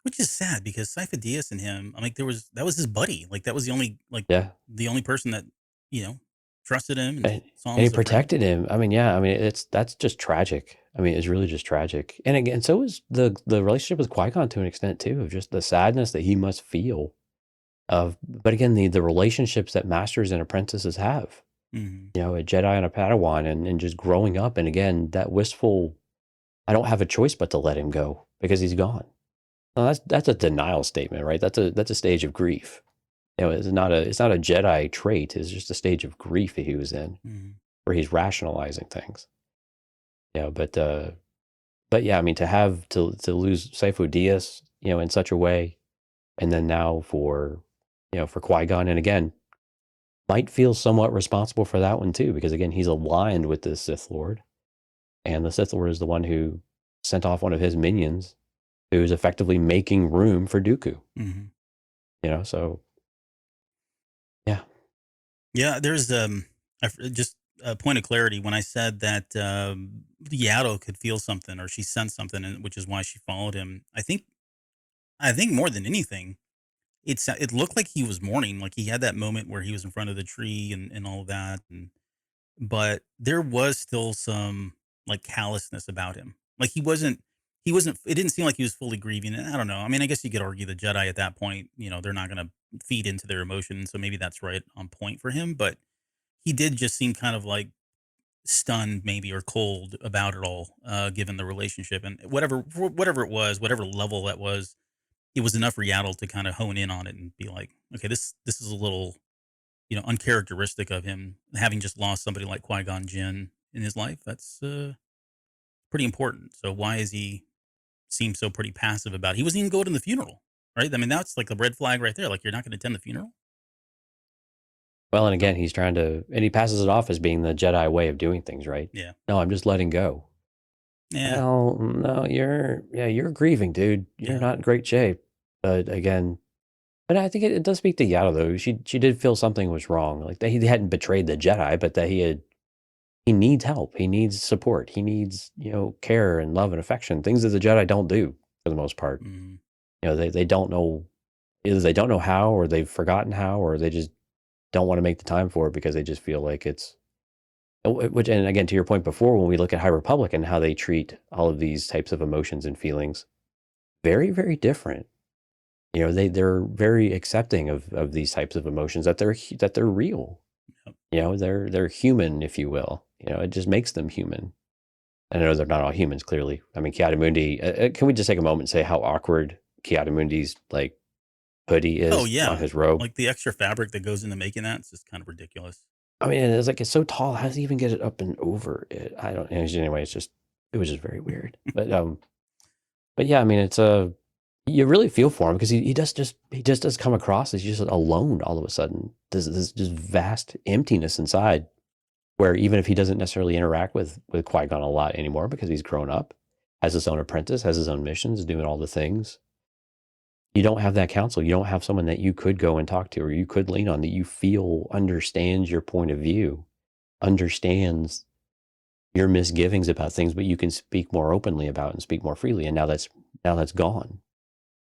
Which is sad because Sifo Dyas and him, I mean, that was his buddy. Like that was the only the only person that trusted him and saw him And he as a friend. protected him. I mean, that's just tragic. I mean, it's really just tragic. And again, so is the relationship with Qui-Gon to an extent too, of just the sadness that he must feel but again, the relationships that masters and apprentices have, Mm-hmm. a Jedi and a Padawan, and just growing up. And again, that wistful, I don't have a choice but to let him go because he's gone. Well, that's a denial statement, right? That's a stage of grief. It's not a Jedi trait. It's just a stage of grief that he was in, where he's rationalizing things. But yeah, I mean, to lose Sifo Dyas, in such a way, and then now for Qui-Gon, and again, might feel somewhat responsible for that one too, because again, he's aligned with the Sith Lord, and the Sith Lord is the one who sent off one of his minions, who's effectively making room for Dooku. Mm-hmm. So yeah. There's just a point of clarity when I said that Yaddle could feel something or she sensed something, and which is why she followed him. I think more than anything, it looked like he was mourning, like he had that moment where he was in front of the tree and all of that, but there was still some like callousness about him. Like he wasn't. It didn't seem like he was fully grieving. And I don't know. I mean, I guess you could argue the Jedi at that point, they're not going to feed into their emotions, so maybe that's right on point for him. But he did just seem kind of like stunned maybe or cold about it all, given the relationship and whatever it was, whatever level that was, it was enough for Yaddle to kind of hone in on it and be like, okay, this is a little, uncharacteristic of him having just lost somebody like Qui-Gon Jinn in his life. That's pretty important. So why is he seem so pretty passive about it? He wasn't even going to the funeral, right? I mean, that's like a red flag right there. Like, you're not going to attend the funeral. Well, and again, he's trying to, and he passes it off as being the Jedi way of doing things, right? Yeah. No, I'm just letting go. Yeah. Well, no, you're grieving, dude. You're not in great shape. But again, but I think it does speak to Yaddle though. She did feel something was wrong, like that he hadn't betrayed the Jedi, but that he needs help. He needs support. He needs care and love and affection, things that the Jedi don't do for the most part. Mhm. They don't know, either they don't know how, or they've forgotten how, or they just don't want to make the time for it because they just feel like it's. Which, and again, to your point before, when we look at High Republic and how they treat all of these types of emotions and feelings, very, very different. They're very accepting of these types of emotions, that they're real. Yep. They're human, if you will. It just makes them human. I know they're not all humans, clearly. I mean, Ki-Adi-Mundi. Can we just take a moment and say how awkward Ki-Adi-Mundi's like hoodie is Oh yeah, on his robe? like the extra fabric that goes into making that, it's just kind of ridiculous. I mean, it's so tall. How does he even get it up and over it? I don't. Anyway, it was just very weird. But yeah, I mean, it's you really feel for him because he just does come across as just alone all of a sudden. There's this just vast emptiness inside, where even if he doesn't necessarily interact with Qui-Gon a lot anymore because he's grown up, has his own apprentice, has his own missions, doing all the things. You don't have that counsel. You don't have someone that you could go and talk to, or you could lean on, that you feel understands your point of view, understands your misgivings about things, but you can speak more openly about and speak more freely. And now that's gone.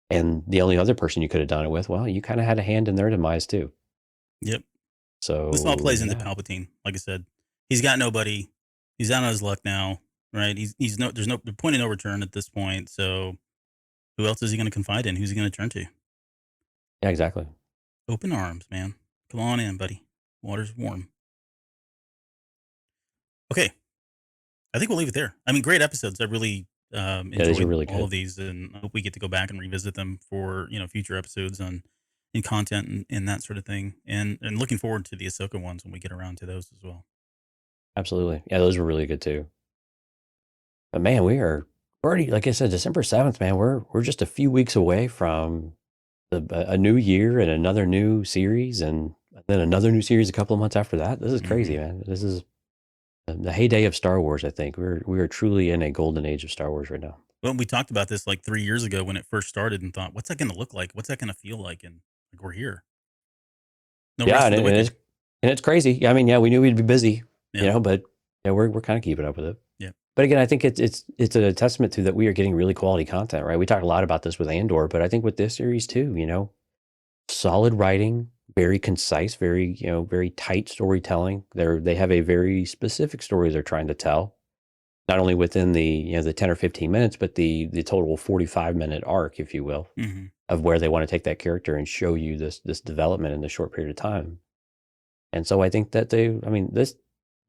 And the only other person you could have done it with, well, you kind of had a hand in their demise too. Yep. So This all plays into yeah. Palpatine. Like I said, he's got nobody. He's out on his luck now, right? There's no point of no return at this point. So who else is he going to confide in? Who's he going to turn to? Yeah, exactly. Open arms, man. Come on in, buddy. Water's warm. Okay. I think we'll leave it there. I mean, great episodes. I really These are enjoyed really all of good. these, and I hope we get to go back and revisit them for future episodes on in content and that sort of thing. And looking forward to the Ahsoka ones when we get around to those as well. Absolutely. Yeah, those were really good too. But man, we're already, like I said, December 7th, man. We're just a few weeks away from a new year and another new series, and then another new series a couple of months after that. This is crazy, man. This is the heyday of Star Wars. I think we are truly in a golden age of Star Wars right now. Well, we talked about this like 3 years ago when it first started, and thought, "What's that going to look like? What's that going to feel like?" And like, we're here. No Yeah, rest and, for the wicked. it's crazy. I mean, yeah, we knew we'd be busy, Yeah. but yeah, we're kind of keeping up with it. Yeah. But again, I think it's a testament to that we are getting really quality content, right? We talked a lot about this with Andor, but I think with this series too, solid writing, very concise, very tight storytelling. They have a very specific story they're trying to tell, not only within the 10 or 15 minutes, but the total 45-minute arc, if you will, Mm-hmm. of where they want to take that character and show you this development in a short period of time. And so I think that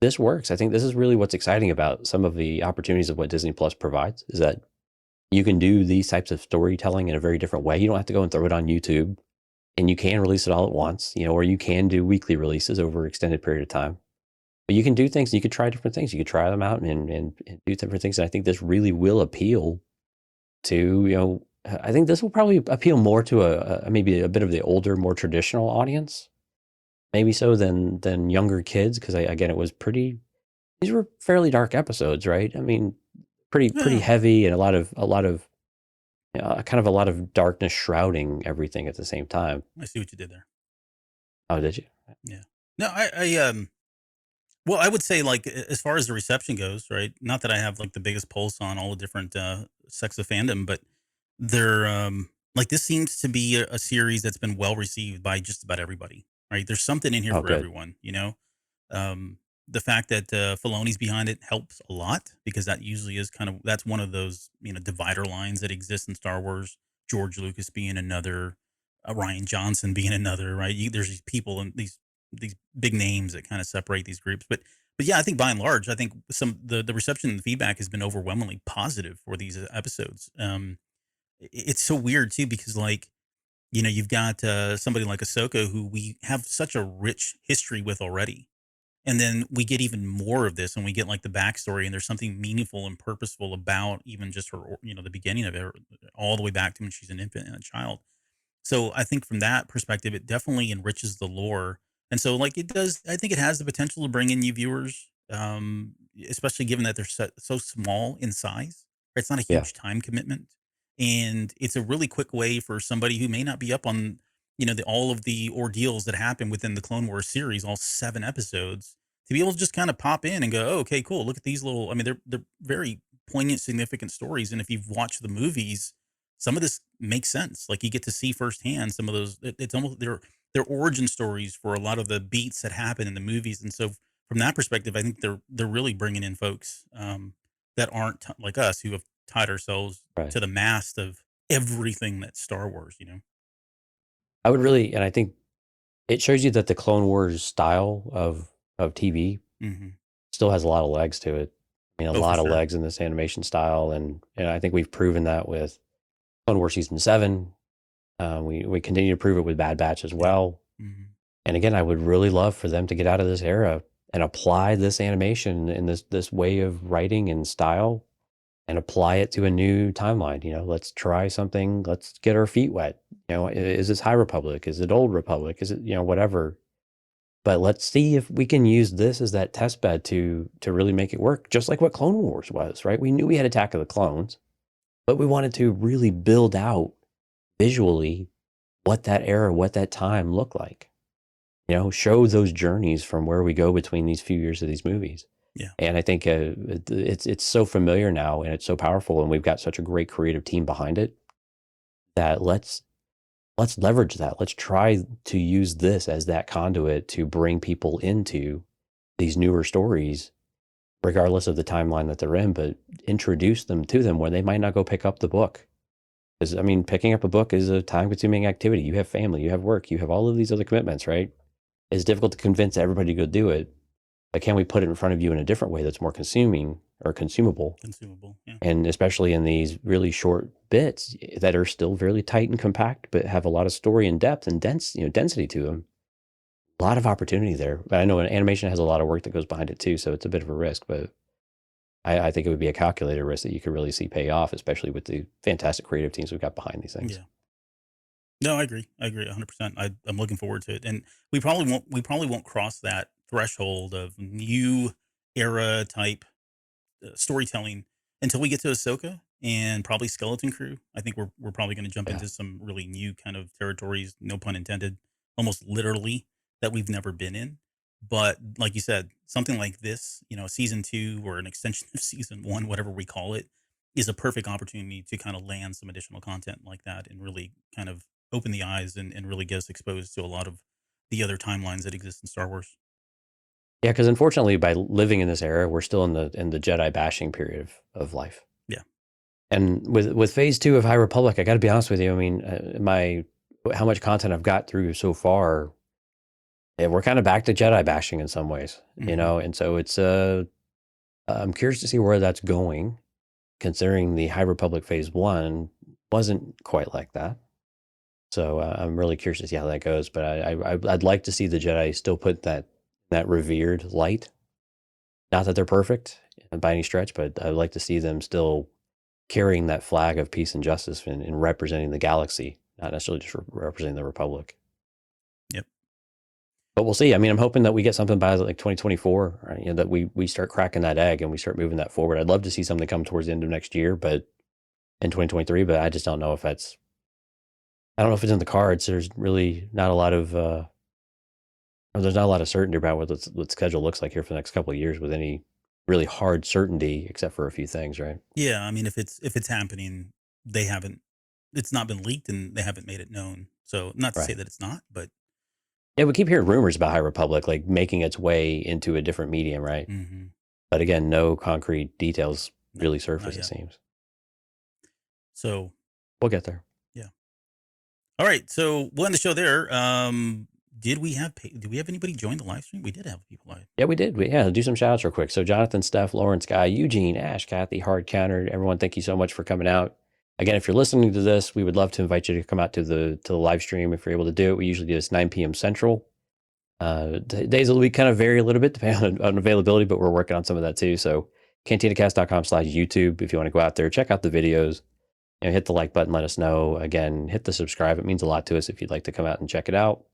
this works. I think this is really what's exciting about some of the opportunities of what Disney Plus provides, is that you can do these types of storytelling in a very different way. You don't have to go and throw it on YouTube, and you can release it all at once, or you can do weekly releases over an extended period of time. But you can do things, you could try different things. You could try them out and do different things. And I think this really will appeal to, I think this will probably appeal more to maybe a bit of the older, more traditional audience, maybe so than younger kids. Because again, these were fairly dark episodes, right? I mean, pretty Yeah. heavy, and a lot of kind of a lot of darkness shrouding everything at the same time. I see what you did there. Oh, did you? Yeah. No, well, I would say, like, as far as the reception goes, right? Not that I have like the biggest pulse on all the different sects of fandom, but they're like, this seems to be a series that's been well received by just about everybody, right? There's something in here Oh, for good. everyone. The fact that Filoni's behind it helps a lot, because that usually is that's one of those divider lines that exists in Star Wars. George Lucas being another, Ryan Johnson being another, right? There's these people and these these big names that kind of separate these groups. But yeah, I think by and large, I think the reception and the feedback has been overwhelmingly positive for these episodes. It's so weird too because like you've got somebody like Ahsoka who we have such a rich history with already. And then we get even more of this, and we get like the backstory, and there's something meaningful and purposeful about even just her, the beginning of it, all the way back to when she's an infant and a child. So I think from that perspective, it definitely enriches the lore. And so like it does, I think it has the potential to bring in new viewers, especially given that they're so small in size. It's not a Yeah. huge time commitment. And it's a really quick way for somebody who may not be up on, all of the ordeals that happen within the Clone Wars series, all 7 episodes, to be able to just kind of pop in and go, oh, okay, cool. Look at these little, I mean, they're very poignant, significant stories. And if you've watched the movies, some of this makes sense. Like you get to see firsthand some of those. It's almost their origin stories for a lot of the beats that happen in the movies, and so from that perspective, I think they're really bringing in folks that aren't like us who have tied ourselves Right. to the mast of everything that's Star Wars. I would really, and I think it shows you that the Clone Wars style of TV Mm-hmm. still has a lot of legs to it. I mean, a Oh, for lot of sure. legs in this animation style, and I think we've proven that with Clone Wars season 7. We continue to prove it with Bad Batch as well. Mm-hmm. And again, I would really love for them to get out of this era and apply this animation and this way of writing and style and apply it to a new timeline. Let's try something. Let's get our feet wet. Is this High Republic? Is it Old Republic? Is it, whatever? But let's see if we can use this as that test bed to really make it work, just like what Clone Wars was, right? We knew we had Attack of the Clones, but we wanted to really build out visually what that era, what that time looked like. Show those journeys from where we go between these few years of these movies. Yeah. And I think it's so familiar now, and it's so powerful, and we've got such a great creative team behind it that let's leverage that. Let's try to use this as that conduit to bring people into these newer stories, regardless of the timeline that they're in, but introduce them to them when they might not go pick up the book. Because, I mean, picking up a book is a time-consuming activity. You have family, you have work, you have all of these other commitments, right? It's difficult to convince everybody to go do it. But can we put it in front of you in a different way that's more consuming or consumable? Consumable, yeah. And especially in these really short bits that are still fairly tight and compact, but have a lot of story and depth and density to them. A lot of opportunity there. But I know animation has a lot of work that goes behind it too, so it's a bit of a risk. But I think it would be a calculated risk that you could really see pay off, especially with the fantastic creative teams we've got behind these things. Yeah. No, I agree. I agree 100%. I'm looking forward to it, and we probably won't cross that threshold of new era type storytelling until we get to Ahsoka and probably Skeleton Crew. I think we're probably going to jump Yeah. into some really new kind of territories, no pun intended, almost literally, that we've never been in. But like you said, something like this, season 2 or an extension of season 1, whatever we call it, is a perfect opportunity to kind of land some additional content like that and really kind of open the eyes and really get us exposed to a lot of the other timelines that exist in Star Wars. Yeah, because unfortunately, by living in this era, we're still in the Jedi bashing period of life. Yeah. And with Phase 2 of High Republic, I got to be honest with you. I mean, how much content I've got through so far, we're kind of back to Jedi bashing in some ways, Mhm. And so it's I'm curious to see where that's going, considering the High Republic Phase 1 wasn't quite like that. So I'm really curious to see how that goes. But I'd like to see the Jedi still put that revered light. Not that they're perfect by any stretch, but I'd like to see them still carrying that flag of peace and justice and representing the galaxy, not necessarily just representing the Republic. Yep. But we'll see. I mean, I'm hoping that we get something by like 2024, right? That we start cracking that egg and we start moving that forward. I'd love to see something come towards the end of next year, but in 2023, but I just don't know if it's in the cards. There's really not a lot of, there's not a lot of certainty about what the schedule looks like here for the next couple of years with any really hard certainty, except for a few things, right? Yeah, I mean, if it's happening, they haven't. It's not been leaked, and they haven't made it known. So, not to say Right. that it's not, but Yeah, we keep hearing rumors about High Republic, like making its way into a different medium, right? mm-hmm. But again, no concrete details No, really not surface, it yet. seems. So, We'll get there. yeah. All right, so we'll end the show there. did we have anybody join the live stream? We did have people live. Yeah, we did. Do some shout outs real quick. So Jonathan, Steph, Lauren, Sky, Eugene, Ash, Kathy, Hard Counter, everyone, thank you so much for coming out. Again, if you're listening to this, we would love to invite you to come out to the live stream if you're able to do it. We usually do this 9 p.m. Central. Days of the week kind of vary a little bit depending on availability, but we're working on some of that too. So cantinacast.com/YouTube if you want to go out there, check out the videos, hit the like button, let us know. Again, hit the subscribe. It means a lot to us if you'd like to come out and check it out.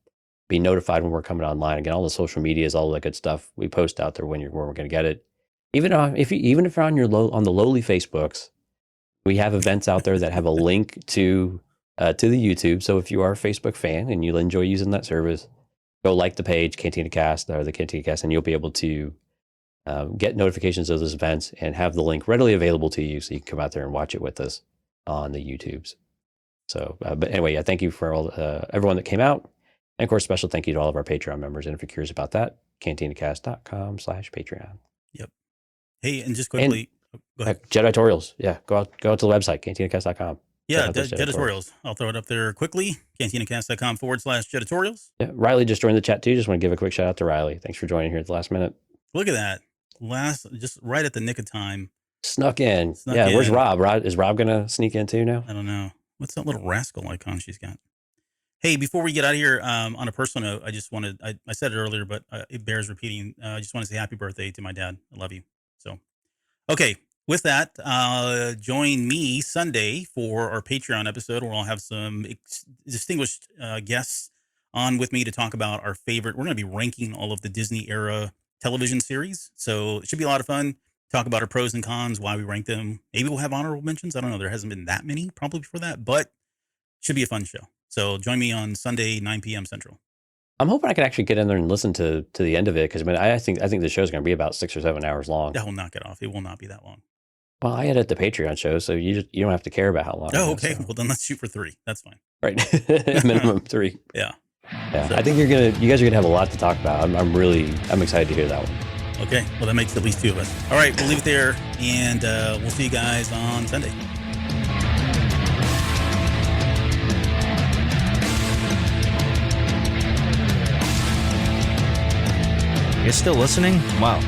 Be notified when we're coming online. Again, all the social medias, all that good stuff we post out there when we're going to get it. Even if you're on on the lowly Facebooks, we have events out there that have a link to the YouTube. So if you are a Facebook fan and you enjoy using that service, go like the page, Cantina Cast or the Cantina Cast, and you'll be able to get notifications of those events and have the link readily available to you so you can come out there and watch it with us on the YouTubes. So, but anyway, yeah, thank you for all everyone that came out. And of course, special thank you to all of our Patreon members. And if you're curious about that, cantinacast.com/Patreon. Yep. Hey, and just quickly, go ahead. Jedi Tutorials. Yeah, go out to the website, cantinacast.com. Yeah, Jeditorials. I'll throw it up there quickly. cantinacast.com/Jeditorials. Yeah, Riley just joined the chat too. Just want to give a quick shout out to Riley. Thanks for joining here at the last minute. Look at that. Just right at the nick of time. Snuck in. Where's Rob? Is Rob going to sneak in too now? I don't know. What's that little rascal icon she's got? Hey, before we get out of here, on a personal note, I just wanted, I said it earlier, but it bears repeating. I just want to say happy birthday to my dad. I love you. So, okay. With that, join me Sunday for our Patreon episode where I'll have some distinguished guests on with me to talk about our favorite. We're going to be ranking all of the Disney era television series. So it should be a lot of fun. Talk about our pros and cons, why we rank them. Maybe we'll have honorable mentions. I don't know. There hasn't been that many probably before that, but should be a fun show. So join me on Sunday, 9 p.m. Central. I'm hoping I can actually get in there and listen to the end of it because I think the show's going to be about 6 or 7 hours long. That will knock it off. It will not be that long. Well, I edit the Patreon show, so you don't have to care about how long. Oh, okay. So. Well, then let's shoot for 3. That's fine. Right, minimum 3. Yeah. So. I think you guys are gonna have a lot to talk about. I'm excited to hear that one. Okay. Well, that makes at least 2 of us. All right, we'll leave it there, and we'll see you guys on Sunday. You're still listening? Wow.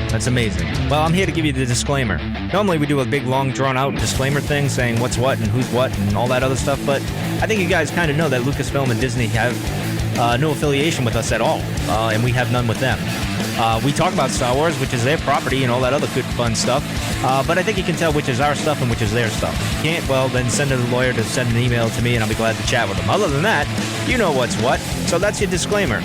That's amazing. Well, I'm here to give you the disclaimer. Normally we do a big, long, drawn-out disclaimer thing saying what's what and who's what and all that other stuff, but I think you guys kind of know that Lucasfilm and Disney have no affiliation with us at all, and we have none with them. We talk about Star Wars, which is their property and all that other good, fun stuff, but I think you can tell which is our stuff and which is their stuff. If you can't, well, then send a lawyer to send an email to me, and I'll be glad to chat with them. Other than that, you know what's what, so that's your disclaimer.